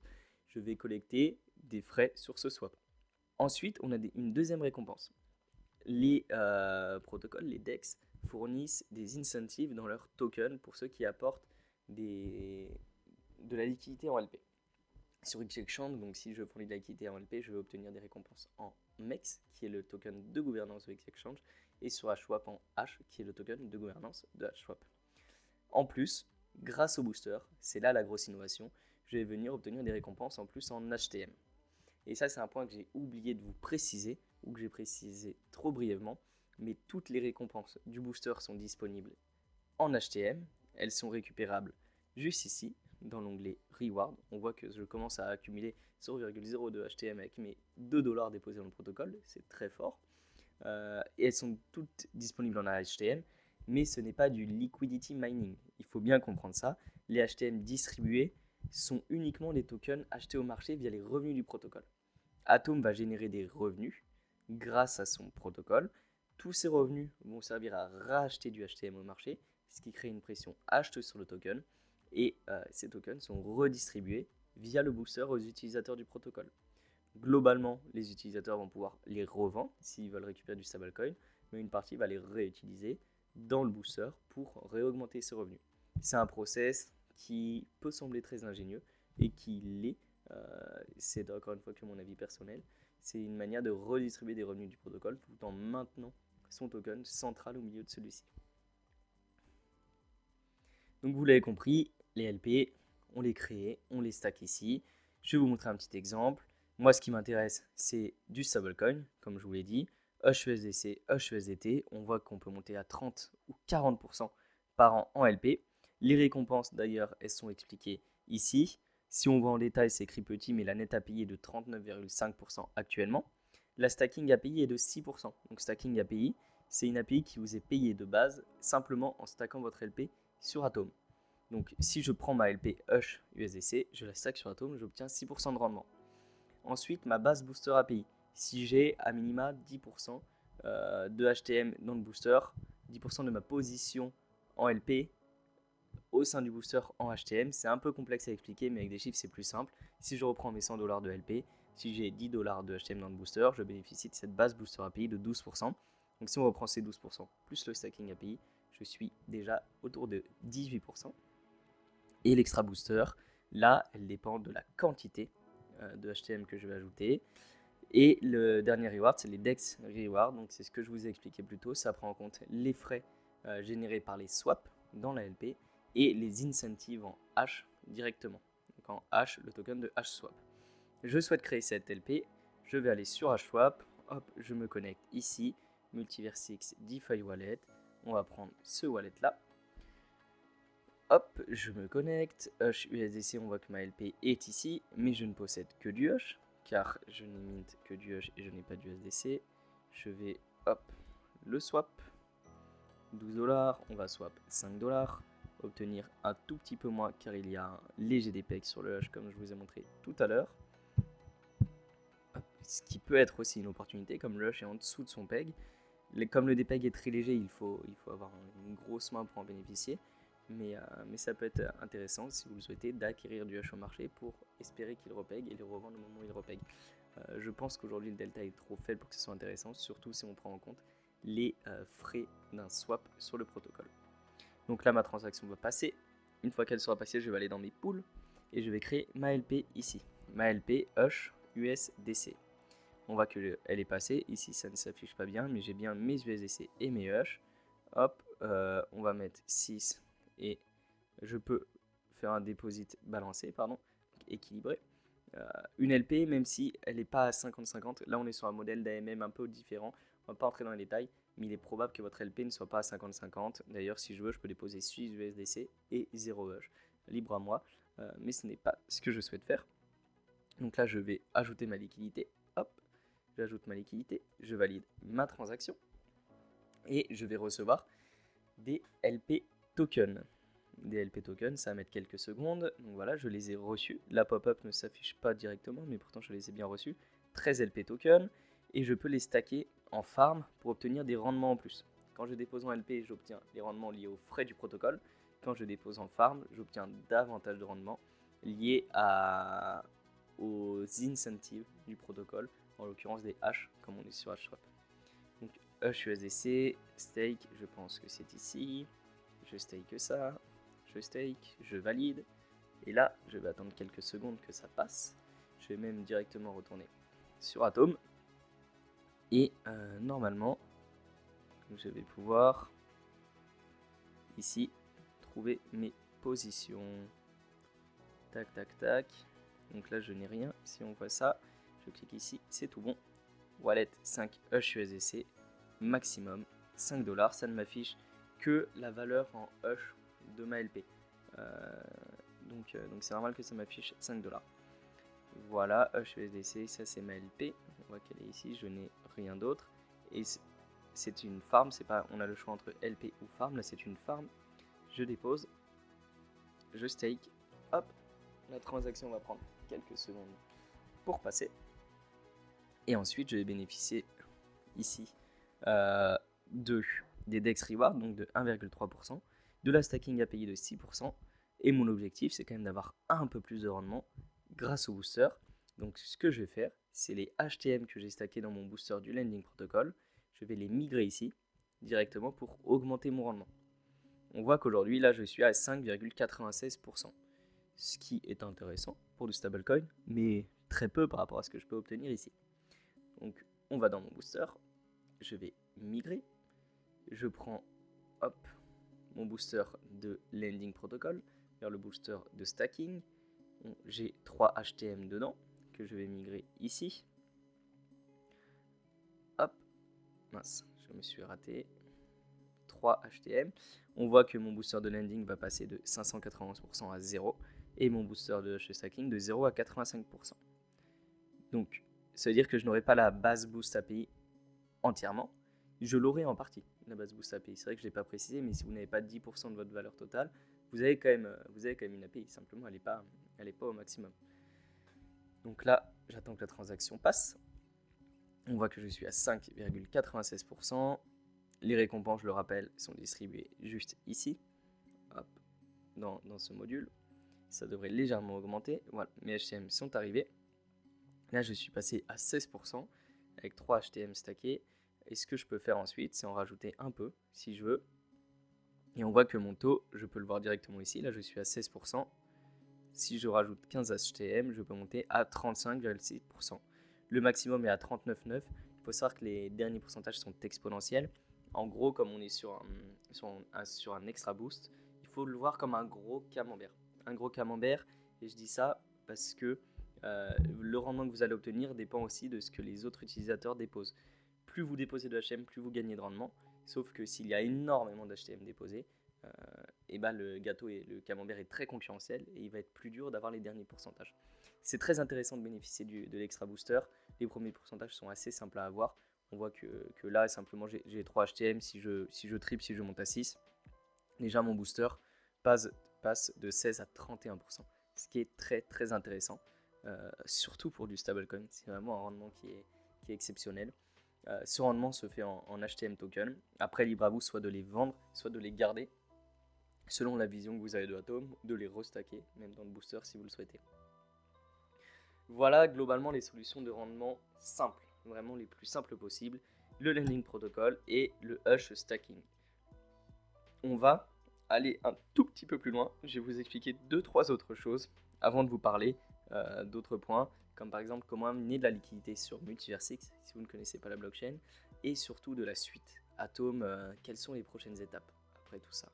[SPEAKER 1] je vais collecter des frais sur ce swap. Ensuite, on a une deuxième récompense. Les protocoles, les DEX, fournissent des incentives dans leurs tokens pour ceux qui apportent de la liquidité en LP. Sur XEchange, donc si je fournis de la liquidité en LP, je vais obtenir des récompenses en MEX, qui est le token de gouvernance de XEchange, et sur HSwap en H, qui est le token de gouvernance de HSwap. En plus, grâce au booster, c'est là la grosse innovation, je vais venir obtenir des récompenses en plus en HTM. Et ça, c'est un point que j'ai oublié de vous préciser, ou que j'ai précisé trop brièvement, mais toutes les récompenses du booster sont disponibles en HTM. Elles sont récupérables juste ici, dans l'onglet Reward, on voit que je commence à accumuler 0,02 HTM avec mes 2 dollars déposés dans le protocole, c'est très fort. Et elles sont toutes disponibles en HTM, mais ce n'est pas du liquidity mining. Il faut bien comprendre ça. Les HTM distribués sont uniquement des tokens achetés au marché via les revenus du protocole. Atom va générer des revenus grâce à son protocole. Tous ces revenus vont servir à racheter du HTM au marché, ce qui crée une pression acheteuse sur le token. Et ces tokens sont redistribués via le booster aux utilisateurs du protocole. Globalement, les utilisateurs vont pouvoir les revendre s'ils veulent récupérer du stablecoin, mais une partie va les réutiliser dans le booster pour réaugmenter ses revenus. C'est un process qui peut sembler très ingénieux et qui l'est. C'est encore une fois que mon avis personnel. C'est une manière de redistribuer des revenus du protocole tout en maintenant son token central au milieu de celui-ci. Donc vous l'avez compris, les LP, on les crée, on les stack ici. Je vais vous montrer un petit exemple. Moi, ce qui m'intéresse, c'est du stablecoin, comme je vous l'ai dit, HUSDC, HUSDT. On voit qu'on peut monter à 30 ou 40% par an en LP. Les récompenses, d'ailleurs, elles sont expliquées ici. Si on voit en détail, c'est écrit petit, mais la net API est de 39,5% actuellement. La stacking API est de 6%. Donc stacking API, c'est une API qui vous est payée de base simplement en stackant votre LP sur Atom. Donc si je prends ma LP Hush USDC, je la stack sur Atom, j'obtiens 6% de rendement. Ensuite, ma base booster API. Si j'ai à minima 10% de HTM dans le booster, 10% de ma position en LP au sein du booster en HTM, c'est un peu complexe à expliquer, mais avec des chiffres c'est plus simple. Si je reprends mes 100 $ de LP, si j'ai 10 $ de HTM dans le booster, je bénéficie de cette base booster API de 12%. Donc si on reprend ces 12% plus le stacking API, je suis déjà autour de 18%. Et l'extra booster, là, elle dépend de la quantité de HTM que je vais ajouter. Et le dernier reward, c'est les DEX reward. Donc c'est ce que je vous ai expliqué plus tôt. Ça prend en compte les frais générés par les swaps dans la LP et les incentives en H directement. Donc en H, le token de HSwap. Je souhaite créer cette LP. Je vais aller sur HSwap. Hop, je me connecte ici. Multiversix DeFi Wallet. On va prendre ce wallet là. Hop, je me connecte. Hush USDC, on voit que ma LP est ici, mais je ne possède que du Hush, car je n'ai mint que du Hush et je n'ai pas du USDC. Je vais, hop, le swap. 12 $, on va swap 5 $, obtenir un tout petit peu moins, car il y a un léger dépeg sur le Hush, comme je vous ai montré tout à l'heure. Ce qui peut être aussi une opportunité, comme le Hush est en dessous de son peg. Comme le dépeg est très léger, il faut avoir une grosse main pour en bénéficier. Mais ça peut être intéressant si vous le souhaitez d'acquérir du Hush au marché pour espérer qu'il repègue et le revendre au moment où il repègue. Je pense qu'aujourd'hui le delta est trop faible pour que ce soit intéressant, surtout si on prend en compte les frais d'un swap sur le protocole. Donc là ma transaction va passer. Une fois qu'elle sera passée, je vais aller dans mes pools et je vais créer ma LP ici. Ma LP Hush USDC. On voit qu'elle est passée. Ici ça ne s'affiche pas bien, mais j'ai bien mes USDC et mes Hush. Hop, on va mettre 6 et je peux faire un deposit balancé, équilibré. Une LP, même si elle n'est pas à 50-50, là on est sur un modèle d'AMM un peu différent, on ne va pas entrer dans les détails, mais il est probable que votre LP ne soit pas à 50-50. D'ailleurs, si je veux, je peux déposer 6 USDC et 0 Hush. Libre à moi, mais ce n'est pas ce que je souhaite faire. Donc là, je vais ajouter ma liquidité. Hop, j'ajoute ma liquidité, je valide ma transaction et je vais recevoir des LP tokens. Des LP tokens, ça va mettre quelques secondes. Donc voilà, je les ai reçus. La pop-up ne s'affiche pas directement, mais pourtant je les ai bien reçus. 13 LP tokens et je peux les stacker en farm pour obtenir des rendements en plus. Quand je dépose en LP, j'obtiens les rendements liés aux frais du protocole. Quand je dépose en farm, j'obtiens davantage de rendements liés aux incentives du protocole, en l'occurrence des H, comme on est sur HSwap. Donc HUSDC, stake, je pense que c'est ici. Je stake ça, je stake, je valide. Et là, je vais attendre quelques secondes que ça passe. Je vais même directement retourner sur Atom. Et normalement, je vais pouvoir ici trouver mes positions. Tac, tac, tac. Donc là, je n'ai rien. Si on voit ça, je clique ici, c'est tout bon. Wallet 5 HUSDC, maximum 5 $. Ça ne m'affiche que la valeur en Hush de ma LP. donc c'est normal que ça m'affiche 5 $. Voilà, HUSDC, ça c'est ma LP, on voit qu'elle est ici, je n'ai rien d'autre. Et c'est une farm, c'est pas, on a le choix entre LP ou farm, là c'est une farm. Je dépose, je stake, hop, la transaction va prendre quelques secondes pour passer. Et ensuite, je vais bénéficier ici des DEX Rewards, donc de 1,3%, de la stacking à payer de 6%. Et mon objectif, c'est quand même d'avoir un peu plus de rendement grâce au booster. Donc, ce que je vais faire, c'est les HTM que j'ai stackés dans mon booster du Lending Protocol. Je vais les migrer ici directement pour augmenter mon rendement. On voit qu'aujourd'hui, là, je suis à 5,96%. Ce qui est intéressant pour du stablecoin, mais très peu par rapport à ce que je peux obtenir ici. Donc on va dans mon booster, je vais migrer, je prends mon booster de Lending Protocol vers le booster de stacking. J'ai 3 HTM dedans que je vais migrer ici. Hop, mince, je me suis raté. 3 HTM. On voit que mon booster de lending va passer de 591% à 0 et mon booster de stacking de 0 à 85%. Donc, ça veut dire que je n'aurai pas la base boost API entièrement. Je l'aurai en partie, la base boost API. C'est vrai que je ne l'ai pas précisé, mais si vous n'avez pas 10% de votre valeur totale, vous avez quand même une API. Simplement, elle n'est pas au maximum. Donc là, j'attends que la transaction passe. On voit que je suis à 5,96%. Les récompenses, je le rappelle, sont distribuées juste ici, hop, dans ce module. Ça devrait légèrement augmenter. Voilà, mes HTM sont arrivés. Là, je suis passé à 16% avec 3 HTM stackés. Et ce que je peux faire ensuite, c'est en rajouter un peu, si je veux. Et on voit que mon taux, je peux le voir directement ici. Là, je suis à 16%. Si je rajoute 15 HTM, je peux monter à 35,6%. Le maximum est à 39,9%. Il faut savoir que les derniers pourcentages sont exponentiels. En gros, comme on est sur un extra boost, il faut le voir comme un gros camembert. Un gros camembert, et je dis ça parce que le rendement que vous allez obtenir dépend aussi de ce que les autres utilisateurs déposent. Plus vous déposez de HTM, plus vous gagnez de rendement. Sauf que s'il y a énormément d'HTM déposés, et ben le gâteau et le camembert est très concurrentiel et il va être plus dur d'avoir les derniers pourcentages. C'est très intéressant de bénéficier de l'extra booster. Les premiers pourcentages sont assez simples à avoir. On voit que là, simplement, j'ai 3 HTM. Si je triple, si je monte à 6, déjà mon booster passe de 16 à 31%. Ce qui est très très intéressant, surtout pour du stablecoin. C'est vraiment un rendement qui est exceptionnel. Ce rendement se fait en HTM token. Après, libre à vous soit de les vendre, soit de les garder, selon la vision que vous avez de Atom, de les restacker, même dans le booster si vous le souhaitez. Voilà globalement les solutions de rendement simples, vraiment les plus simples possibles, le Lending Protocol et le Hush Stacking. On va aller un tout petit peu plus loin, je vais vous expliquer 2-3 autres choses avant de vous parler d'autres points, comme par exemple comment amener de la liquidité sur Multiversix, si vous ne connaissez pas la blockchain, et surtout de la suite Atom, quelles sont les prochaines étapes après tout ça.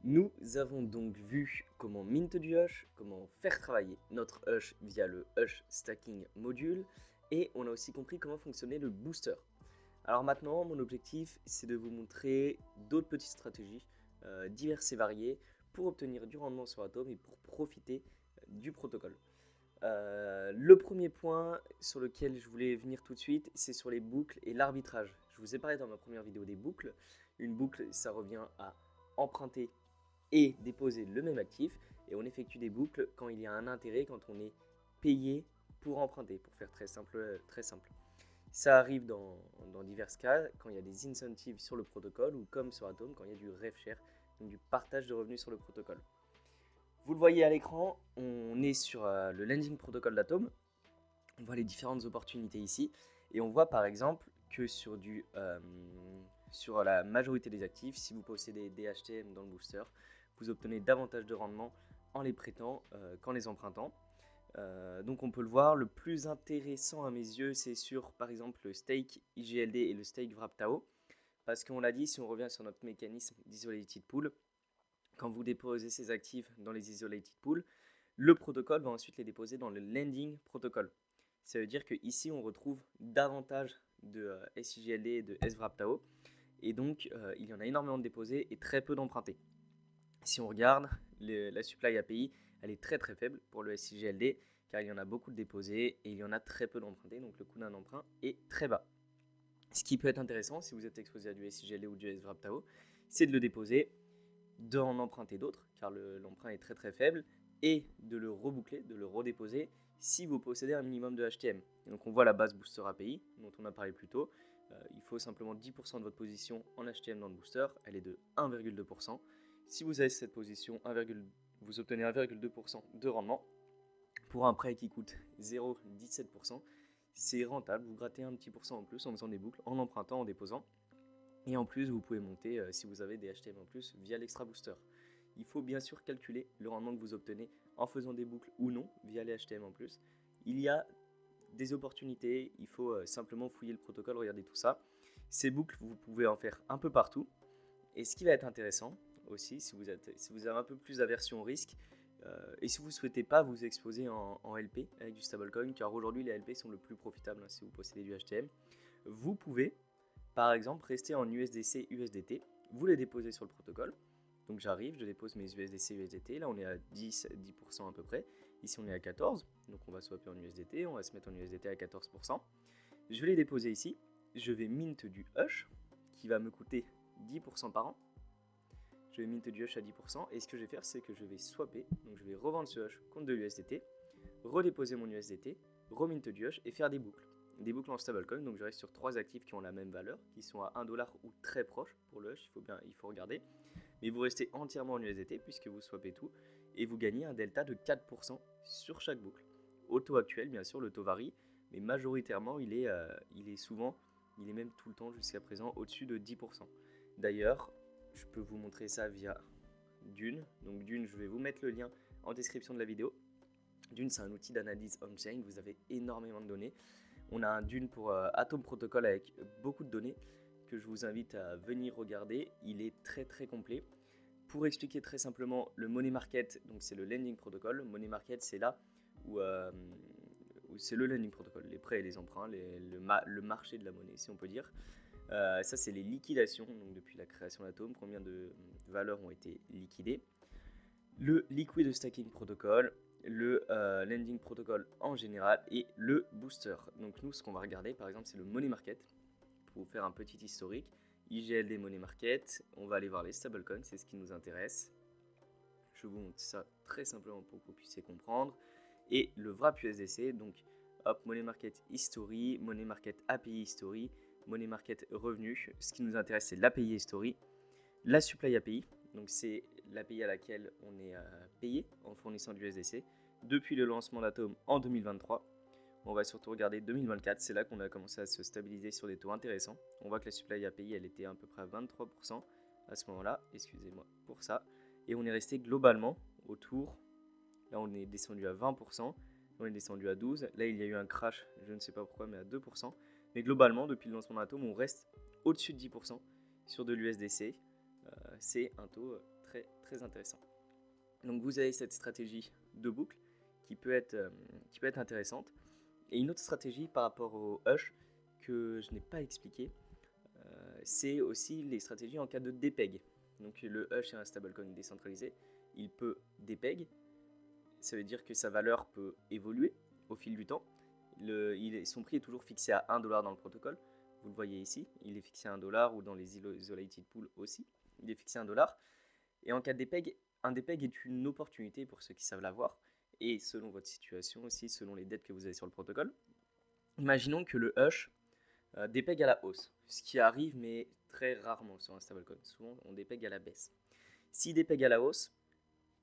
[SPEAKER 1] Nous avons donc vu comment mint du Hush, comment faire travailler notre Hush via le Hush Stacking module, et on a aussi compris comment fonctionnait le booster. Alors maintenant, mon objectif, c'est de vous montrer d'autres petites stratégies diverses et variées pour obtenir du rendement sur Atom et pour profiter du protocole. Le premier point sur lequel je voulais venir tout de suite, c'est sur les boucles et l'arbitrage. Je vous ai parlé dans ma première vidéo des boucles. Une boucle, ça revient à emprunter et déposer le même actif, et on effectue des boucles quand il y a un intérêt, quand on est payé pour emprunter, pour faire très simple. Ça arrive dans divers cas, quand il y a des incentives sur le protocole, ou comme sur Atom, quand il y a du rev share, donc du partage de revenus sur le protocole. Vous le voyez à l'écran, on est sur le lending protocol d'Atom. On voit les différentes opportunités ici, et on voit par exemple que sur la majorité des actifs, si vous possédez des HTM dans le booster, vous obtenez davantage de rendement en les prêtant qu'en les empruntant. Donc on peut le voir, le plus intéressant à mes yeux, c'est sur par exemple le stake IGLD et le stake WrapTao, parce qu'on l'a dit, si on revient sur notre mécanisme d'isolated pool, quand vous déposez ces actifs dans les isolated pools, le protocole va ensuite les déposer dans le lending protocol. Ça veut dire qu'ici on retrouve davantage de SIGLD et de SWrapTao, et donc il y en a énormément de déposés et très peu d'empruntés. Si on regarde, la supply API, elle est très très faible pour le SIGLD car il y en a beaucoup de déposés et il y en a très peu d'empruntés, donc le coût d'un emprunt est très bas. Ce qui peut être intéressant si vous êtes exposé à du SIGLD ou du SWrapTAO, c'est de le déposer, d'en emprunter d'autres car l'emprunt est très très faible et de le reboucler, de le redéposer si vous possédez un minimum de HTM. Donc on voit la base Booster API dont on a parlé plus tôt. Il faut simplement 10% de votre position en HTM dans le booster, elle est de 1,2%. Si vous avez cette position, vous obtenez 1,2% de rendement. Pour un prêt qui coûte 0,17%, c'est rentable, vous grattez un petit pourcent en plus en faisant des boucles, en empruntant, en déposant. Et en plus, vous pouvez monter, si vous avez des HTM en plus, via l'extra booster. Il faut bien sûr calculer le rendement que vous obtenez en faisant des boucles ou non via les HTM en plus. Il y a des opportunités, il faut simplement fouiller le protocole, regarder tout ça. Ces boucles, vous pouvez en faire un peu partout. Et ce qui va être intéressant aussi, si vous avez un peu plus d'aversion au risque, et si vous ne souhaitez pas vous exposer en LP avec du stablecoin, car aujourd'hui les LP sont le plus profitables si vous possédez du HTM, vous pouvez par exemple rester en USDC, USDT, vous les déposez sur le protocole. Donc j'arrive, je dépose mes USDC, USDT, là on est à 10% à peu près, ici on est à 14%, donc on va swapper en USDT, on va se mettre en USDT à 14%. Je vais les déposer ici, je vais mint du Hush, qui va me coûter 10% par an. Je vais mint du Hush à 10%, et ce que je vais faire, c'est que je vais swapper, donc je vais revendre ce Hush contre de l'USDT, redéposer mon USDT, remint du Hush et faire des boucles. Des boucles en stablecoin, donc je reste sur 3 actifs qui ont la même valeur, qui sont à 1$ ou très proches pour le Hush, il faut regarder. Mais vous restez entièrement en USDT puisque vous swappez tout, et vous gagnez un delta de 4% sur chaque boucle. Au taux actuel, bien sûr, le taux varie, mais majoritairement, il est même tout le temps jusqu'à présent au-dessus de 10%. D'ailleurs, je peux vous montrer ça via Dune. Donc Dune, je vais vous mettre le lien en description de la vidéo. Dune, c'est un outil d'analyse on-chain, vous avez énormément de données. On a un Dune pour Atom Protocol avec beaucoup de données que je vous invite à venir regarder. Il est très très complet. Pour expliquer très simplement, le Money Market, donc c'est le lending protocol. Money Market, c'est là où c'est le lending protocol, les prêts et les emprunts, le marché de la monnaie, si on peut dire. Ça, c'est les liquidations, donc depuis la création d'Atom, combien de valeurs ont été liquidées. Le Liquid Stacking Protocol, le Lending Protocol en général et le Booster. Donc nous, ce qu'on va regarder, par exemple, c'est le Money Market, pour vous faire un petit historique. IGLD Money Market, on va aller voir les stablecoins, c'est ce qui nous intéresse. Je vous montre ça très simplement pour que vous puissiez comprendre. Et le Wrap USDC, donc hop, Money Market History, Money Market API History, Money Market Revenu. Ce qui nous intéresse, c'est l'API History, la Supply API, donc c'est l'API à laquelle on est payé en fournissant du USDC depuis le lancement d'Atom en 2023. On va surtout regarder 2024, c'est là qu'on a commencé à se stabiliser sur des taux intéressants. On voit que la Supply API, elle était à peu près à 23% à ce moment-là, excusez-moi pour ça. Et on est resté globalement autour, là on est descendu à 20%, on est descendu à 12%, là il y a eu un crash, je ne sais pas pourquoi, mais à 2%. Mais globalement, depuis le lancement d'Atom, on reste au-dessus de 10% sur de l'USDC. C'est un taux très très intéressant. Donc vous avez cette stratégie de boucle qui peut être intéressante. Et une autre stratégie par rapport au Hush que je n'ai pas expliqué, c'est aussi les stratégies en cas de dépeg. Donc le Hush est un stablecoin décentralisé, il peut dépeg, ça veut dire que sa valeur peut évoluer au fil du temps. Son prix est toujours fixé à 1$ dans le protocole, vous le voyez ici, il est fixé à 1$ ou dans les isolated pools aussi, il est fixé à 1$. Et en cas de dépeg, un dépeg est une opportunité pour ceux qui savent l'avoir, et selon votre situation aussi, selon les dettes que vous avez sur le protocole. Imaginons que le Hush dépeg à la hausse, ce qui arrive mais très rarement sur un stablecoin. Souvent on dépeg à la baisse. Si dépeg à la hausse,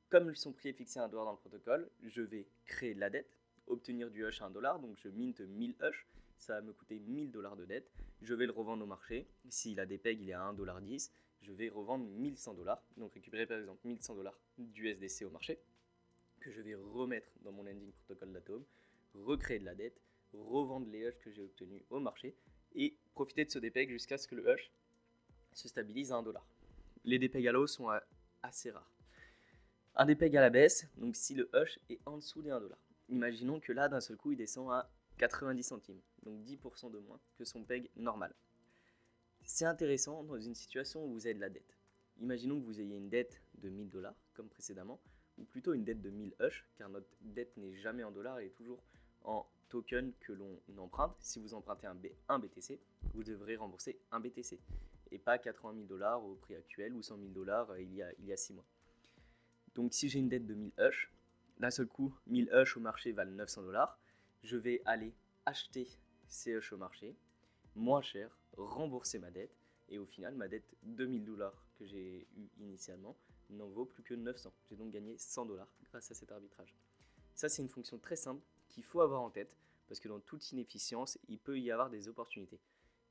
[SPEAKER 1] comme son prix est fixé à 1$ dans le protocole, je vais créer de la dette, obtenir du Hush à 1$, donc je mint 1000 Hush, ça va me coûter 1000$ de dette, je vais le revendre au marché. Si la dépeg il est à 1,10$, je vais revendre 1100$, donc récupérer par exemple 1100$ d'USDC au marché, que je vais remettre dans mon lending protocole d'Atom, recréer de la dette, revendre les Hush que j'ai obtenus au marché et profiter de ce dépeg jusqu'à ce que le Hush se stabilise à 1$. Les dépegs à la hausse sont assez rares. Un dépeg à la baisse, donc si le Hush est en dessous des 1$. Imaginons que là, d'un seul coup, il descend à 90 centimes, donc 10% de moins que son peg normal. C'est intéressant dans une situation où vous avez de la dette. Imaginons que vous ayez une dette de 1000 dollars, comme précédemment, ou plutôt une dette de 1000 Hush, car notre dette n'est jamais en dollars, elle est toujours en token que l'on emprunte. Si vous empruntez un BTC, vous devrez rembourser un BTC, et pas 80 000 dollars au prix actuel ou 100 000 dollars il y a 6 mois. Donc si j'ai une dette de 1000 Hush, d'un seul coup, 1000 Hush au marché valent 900 dollars, je vais aller acheter ces Hush au marché, moins cher, rembourser ma dette, et au final, ma dette de 1000 dollars que j'ai eue initialement n'en vaut plus que 900. J'ai donc gagné 100 dollars grâce à cet arbitrage. Ça, c'est une fonction très simple qu'il faut avoir en tête, parce que dans toute inefficience, il peut y avoir des opportunités.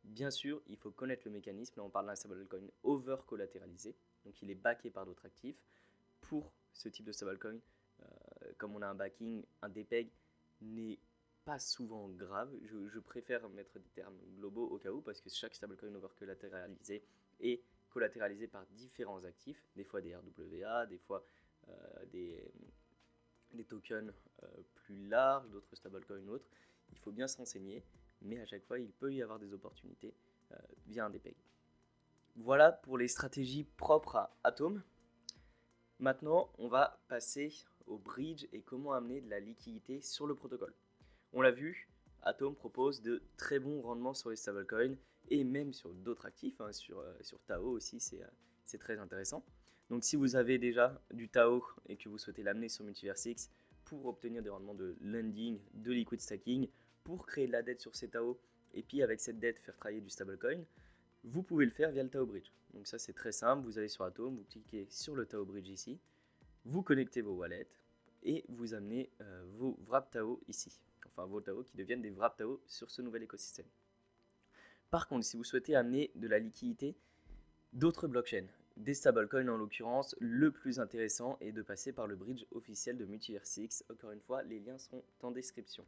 [SPEAKER 1] Bien sûr, il faut connaître le mécanisme. Là, on parle d'un stablecoin over-collatéralisé, donc il est backé par d'autres actifs. Pour ce type de stablecoin, comme on a un backing, un DPEG n'est pas souvent grave. Je préfère mettre des termes globaux au cas où, parce que chaque stablecoin over-collatéralisé est collatéralisé par différents actifs, des fois des RWA, des fois des tokens plus larges, d'autres stablecoins ou autres. Il faut bien se renseigner, mais à chaque fois, il peut y avoir des opportunités via un DPEG. Voilà pour les stratégies propres à Atom. Maintenant, on va passer au bridge et comment amener de la liquidité sur le protocole. On l'a vu, Atom propose de très bons rendements sur les stablecoins et même sur d'autres actifs, hein, sur Tao aussi, c'est très intéressant. Donc si vous avez déjà du Tao et que vous souhaitez l'amener sur Multiversix pour obtenir des rendements de lending, de liquid stacking, pour créer de la dette sur ces Tao et puis avec cette dette faire travailler du stablecoin, vous pouvez le faire via le Tao Bridge. Donc ça c'est très simple, vous allez sur Atom, vous cliquez sur le Tao Bridge ici, vous connectez vos wallets et vous amenez vos Wrap Tao ici. Enfin vos Tao qui deviennent des Wrap Tao sur ce nouvel écosystème. Par contre, si vous souhaitez amener de la liquidité d'autres blockchains, des stablecoins en l'occurrence, le plus intéressant est de passer par le bridge officiel de Multiversix. Encore une fois, les liens seront en description.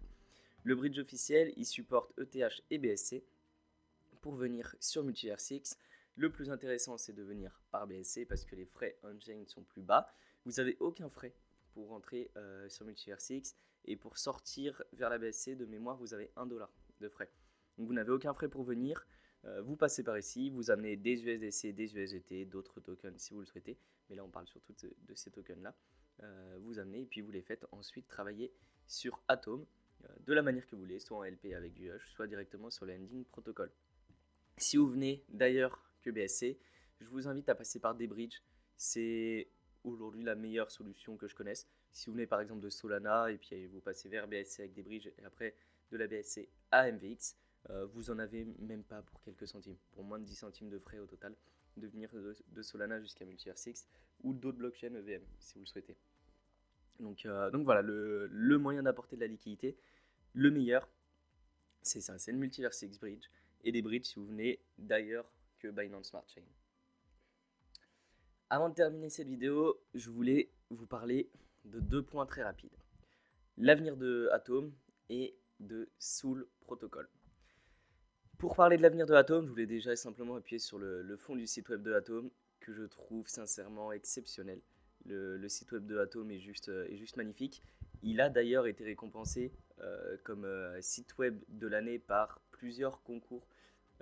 [SPEAKER 1] Le bridge officiel, il supporte ETH et BSC. Pour venir sur Multiversix, le plus intéressant c'est de venir par BSC parce que les frais on-chain sont plus bas. Vous n'avez aucun frais pour rentrer sur Multiversix et pour sortir vers la BSC de mémoire vous avez 1 dollar de frais. Donc vous n'avez aucun frais pour venir, vous passez par ici, vous amenez des USDC, des USDT, d'autres tokens si vous le souhaitez, mais là on parle surtout de ces tokens là. Vous amenez et puis vous les faites ensuite travailler sur Atom de la manière que vous voulez, soit en LP avec du Hush, soit directement sur le Lending Protocol. Si vous venez d'ailleurs que BSC, je vous invite à passer par des bridges. C'est aujourd'hui la meilleure solution que je connaisse. Si vous venez par exemple de Solana et puis vous passez vers BSC avec des bridges et après de la BSC à MVX, vous en avez même pas pour quelques centimes, pour moins de 10 centimes de frais au total, de venir de Solana jusqu'à Multiversix ou d'autres blockchains EVM si vous le souhaitez. Donc voilà, le moyen d'apporter de la liquidité, le meilleur, c'est ça, c'est le Multiversix Bridge et des bridges si vous venez d'ailleurs que Binance Smart Chain. Avant de terminer cette vidéo, je voulais vous parler de 2 points très rapides. L'avenir de Atom et de Soul Protocol. Pour parler de l'avenir de Atom, je voulais déjà simplement appuyer sur le fond du site web de Atom que je trouve sincèrement exceptionnel. Le site web de Atom est juste magnifique. Il a d'ailleurs été récompensé comme site web de l'année par plusieurs concours.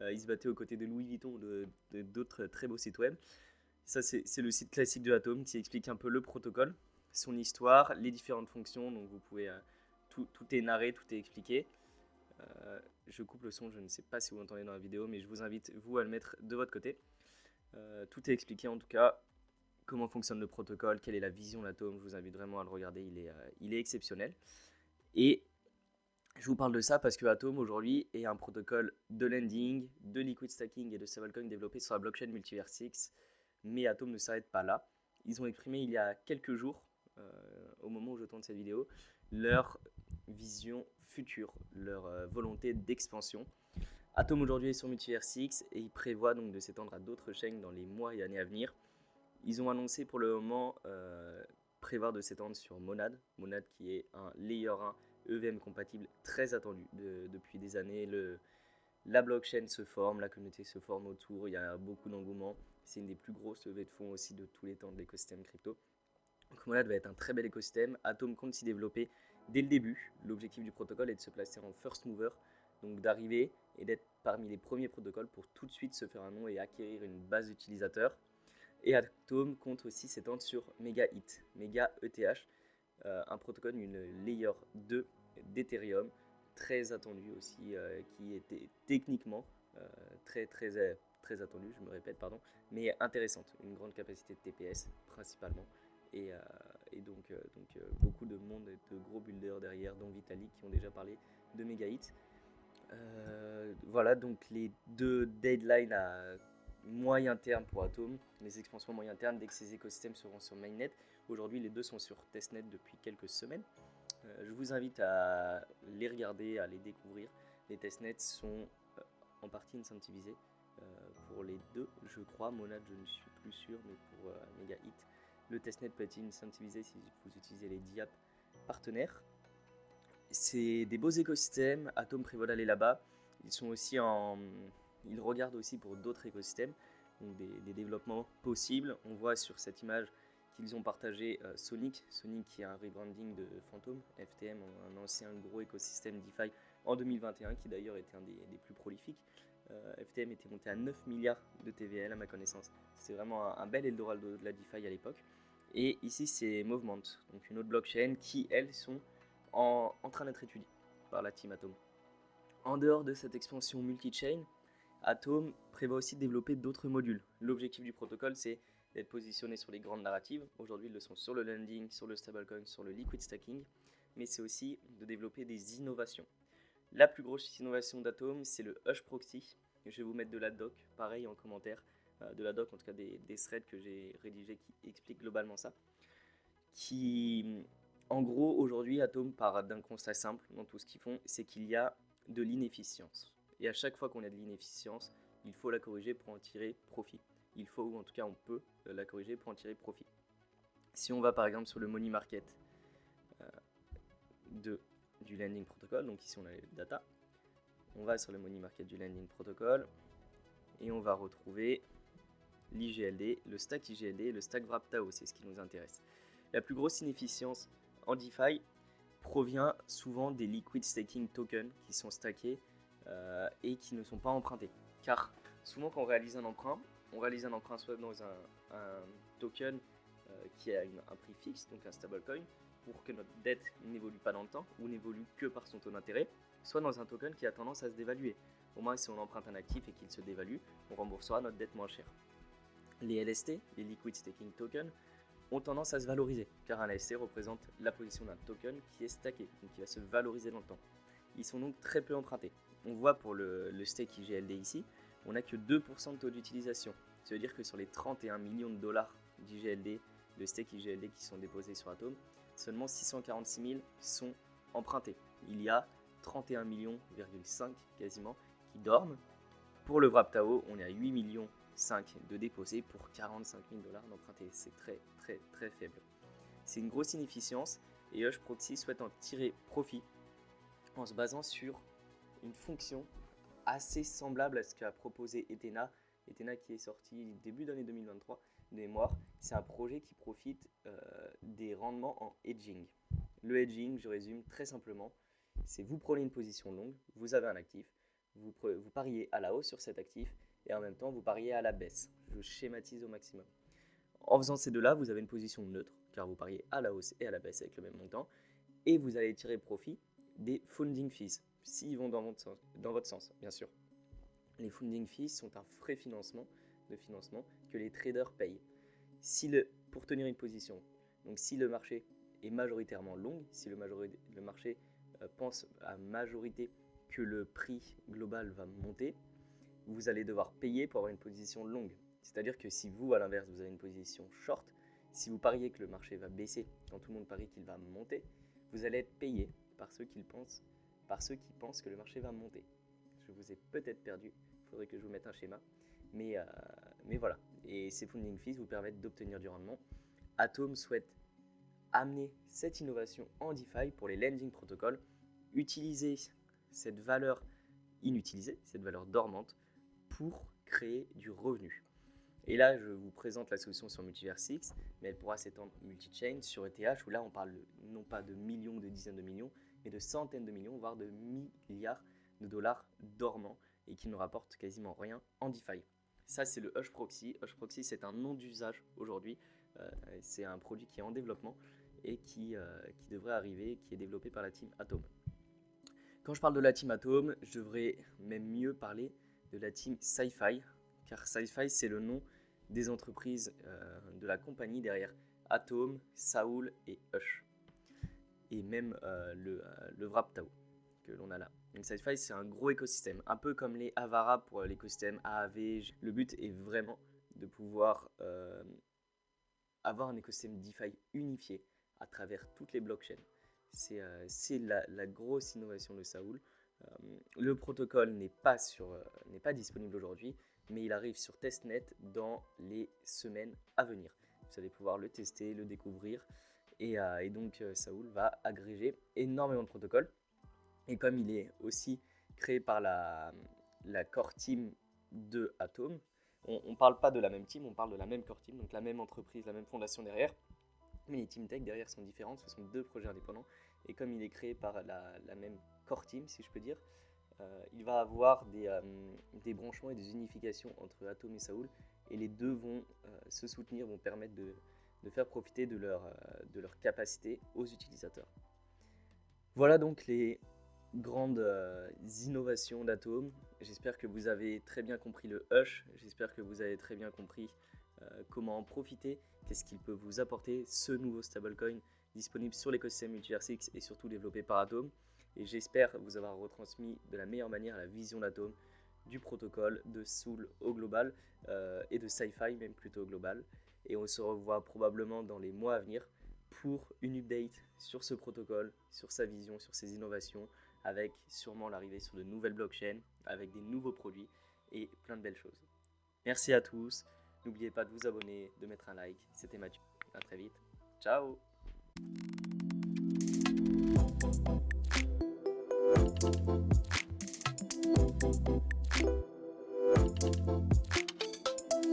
[SPEAKER 1] Il se battait aux côtés de Louis Vuitton, d'autres très beaux sites web. Ça, c'est le site classique de Atom qui explique un peu le protocole, son histoire, les différentes fonctions. Donc vous pouvez, tout est narré, tout est expliqué. Je coupe le son, je ne sais pas si vous entendez dans la vidéo, mais je vous invite, vous, à le mettre de votre côté. Tout est expliqué en tout cas, comment fonctionne le protocole, quelle est la vision d'Atom. Je vous invite vraiment à le regarder, il est exceptionnel. Et je vous parle de ça parce que Atom aujourd'hui est un protocole de lending, de liquid stacking et de stablecoin développé sur la blockchain Multiversix. Mais Atom ne s'arrête pas là. Ils ont exprimé il y a quelques jours, au moment où je tourne cette vidéo, leur vision future, leur volonté d'expansion. Atom aujourd'hui est sur Multiversix et ils prévoient donc de s'étendre à d'autres chaînes dans les mois et années à venir. Ils ont annoncé pour le moment prévoir de s'étendre sur Monad. Monad qui est un Layer 1 EVM compatible très attendu depuis des années. La blockchain se forme, la communauté se forme autour, il y a beaucoup d'engouement. C'est une des plus grosses levées de fonds aussi de tous les temps de l'écosystème crypto. Donc Monad va être un très bel écosystème. Atom compte s'y développer dès le début. L'objectif du protocole est de se placer en first mover, donc d'arriver et d'être parmi les premiers protocoles pour tout de suite se faire un nom et acquérir une base d'utilisateurs. Et Atom compte aussi s'étendre sur Mega-ETH, Mega-ETH, un protocole, une layer 2 d'Ethereum, très attendu aussi, qui était techniquement euh, très, très, très attendue, je me répète, pardon, mais intéressante, une grande capacité de TPS principalement. Et, beaucoup de monde, de gros builders derrière, dont Vitalik, qui ont déjà parlé de Mega-ETH. Voilà donc les deux deadlines à moyen terme pour Atom, les expansions moyen terme dès que ces écosystèmes seront sur mainnet. Aujourd'hui, les deux sont sur testnet depuis quelques semaines. Je vous invite à les regarder, à les découvrir. Les testnets sont en partie incentivisés pour les deux, je crois. Monad, je ne suis plus sûr, mais pour Mega-ETH, le testnet peut être incentivisé si vous utilisez les DApp partenaires. C'est des beaux écosystèmes. Atom prévoit d'aller là-bas. Ils regardent aussi pour d'autres écosystèmes, donc des développements possibles. On voit sur cette image qu'ils ont partagé Sonic qui est un rebranding de Phantom, FTM, un ancien gros écosystème DeFi en 2021, qui d'ailleurs était un des plus prolifiques. FTM était monté à 9 milliards de TVL à ma connaissance. C'était vraiment un bel Eldorado de la DeFi à l'époque. Et ici, c'est Movement, donc une autre blockchain qui, elles, sont en train d'être étudiées par la team Atom. En dehors de cette expansion multi-chain, Atom prévoit aussi de développer d'autres modules. L'objectif du protocole, c'est d'être positionné sur les grandes narratives. Aujourd'hui, ils le sont sur le lending, sur le stablecoin, sur le liquid stacking, mais c'est aussi de développer des innovations. La plus grosse innovation d'Atom, c'est le Hush Proxy. Je vais vous mettre de la doc, pareil en commentaire, de la doc, en tout cas des threads que j'ai rédigés qui expliquent globalement ça. En gros, aujourd'hui, Atom part d'un constat simple dans tout ce qu'ils font, c'est qu'il y a de l'inefficience. Et à chaque fois qu'on a de l'inefficience, il faut la corriger pour en tirer profit. Il faut, ou en tout cas on peut la corriger pour en tirer profit. Si on va par exemple sur le money market du lending protocol, donc ici on a les data, on va sur le money market du lending protocol et on va retrouver l'IGLD, le stack IGLD et le stack WrapTao, c'est ce qui nous intéresse. La plus grosse inefficience en DeFi provient souvent des liquid staking tokens qui sont stackés et qui ne sont pas empruntés. Car souvent quand on réalise un emprunt soit dans un token qui a un prix fixe, donc un stablecoin, pour que notre dette n'évolue pas dans le temps ou n'évolue que par son taux d'intérêt, soit dans un token qui a tendance à se dévaluer. Au moins, si on emprunte un actif et qu'il se dévalue, on remboursera notre dette moins chère. Les LST, les Liquid Staking Tokens, ont tendance à se valoriser, car un LST représente la position d'un token qui est stacké, donc qui va se valoriser dans le temps. Ils sont donc très peu empruntés. On voit pour le stake IGLD ici, on n'a que 2% de taux d'utilisation. Ça veut dire que sur les 31 millions de dollars d'IGLD, de stake IGLD qui sont déposés sur Atom, seulement 646 000 sont empruntés. Il y a 31 millions, quasiment, qui dorment. Pour le WrapTao, on est à 8 millions 5 de déposés pour 45 000 dollars d'empruntés. C'est très très très faible. C'est une grosse inefficience et Hush Proxy souhaite en tirer profit en se basant sur une fonction assez semblable à ce qu'a proposé Ethena. Ethena qui est sorti début d'année 2023 de mémoire. C'est un projet qui profite des rendements en hedging. Le hedging, je résume très simplement, c'est vous prenez une position longue, vous avez un actif, vous pariez à la hausse sur cet actif et en même temps vous pariez à la baisse. Je schématise au maximum. En faisant ces deux-là, vous avez une position neutre car vous pariez à la hausse et à la baisse avec le même montant et vous allez tirer profit des funding fees s'ils vont dans votre sens, bien sûr. Les funding fees sont un frais de financement que les traders payent. Pour tenir une position, donc si le marché est majoritairement long, si le marché pense à majorité que le prix global va monter, vous allez devoir payer pour avoir une position longue. C'est-à-dire que si vous, à l'inverse, vous avez une position short, si vous pariez que le marché va baisser quand tout le monde parie qu'il va monter, vous allez être payé par ceux qui pensent que le marché va monter. Je vous ai peut-être perdu, il faudrait que je vous mette un schéma. Mais voilà, et ces funding fees vous permettent d'obtenir du rendement. Atom souhaite amener cette innovation en DeFi pour les lending protocoles, utiliser cette valeur inutilisée, cette valeur dormante, pour créer du revenu. Et là, je vous présente la solution sur Multiversix, mais elle pourra s'étendre multi-chain sur ETH, où là, on parle non pas de millions, de dizaines de millions, mais de centaines de millions, voire de milliards de dollars dormants et qui ne rapportent quasiment rien en DeFi. Ça, c'est le Hush Proxy. Hush Proxy, c'est un nom d'usage aujourd'hui. C'est un produit qui est en développement et qui devrait arriver, qui est développé par la team Atom. Quand je parle de la team Atom, je devrais même mieux parler de la team Sci-Fi, car Sci-Fi, c'est le nom des entreprises de la compagnie derrière Atom, Saoul et Hush. Et même le Wrap Tao que l'on a là. Donc Sci-Fi, c'est un gros écosystème, un peu comme les Avara pour l'écosystème AAV. Le but est vraiment de pouvoir avoir un écosystème DeFi unifié à travers toutes les blockchains. C'est la grosse innovation de Saoul. Le protocole n'est pas disponible aujourd'hui, mais il arrive sur testnet dans les semaines à venir. Vous allez pouvoir le tester, le découvrir. Et donc Saoul va agréger énormément de protocoles. Et comme il est aussi créé par la core team de Atom, on ne parle pas de la même team, on parle de la même core team, donc la même entreprise, la même fondation derrière. Mais les team tech derrière sont différentes, ce sont deux projets indépendants. Et comme il est créé par la même core team, si je peux dire, il va avoir des branchements et des unifications entre Atom et Saoul. Et les deux vont se soutenir, vont permettre de faire profiter de leur capacité aux utilisateurs. Voilà donc les grandes innovations d'Atom. J'espère que vous avez très bien compris le Hush, j'espère que vous avez très bien compris comment en profiter, qu'est-ce qu'il peut vous apporter, ce nouveau stablecoin disponible sur l'écosystème MultiRSX et surtout développé par Atom. Et j'espère vous avoir retransmis de la meilleure manière la vision d'Atom, du protocole, de Saoul au global et de Sci-Fi même plutôt au global. Et on se revoit probablement dans les mois à venir pour une update sur ce protocole, sur sa vision, sur ses innovations, avec sûrement l'arrivée sur de nouvelles blockchains, avec des nouveaux produits et plein de belles choses. Merci à tous, n'oubliez pas de vous abonner, de mettre un like, c'était Mathieu, à très vite, ciao.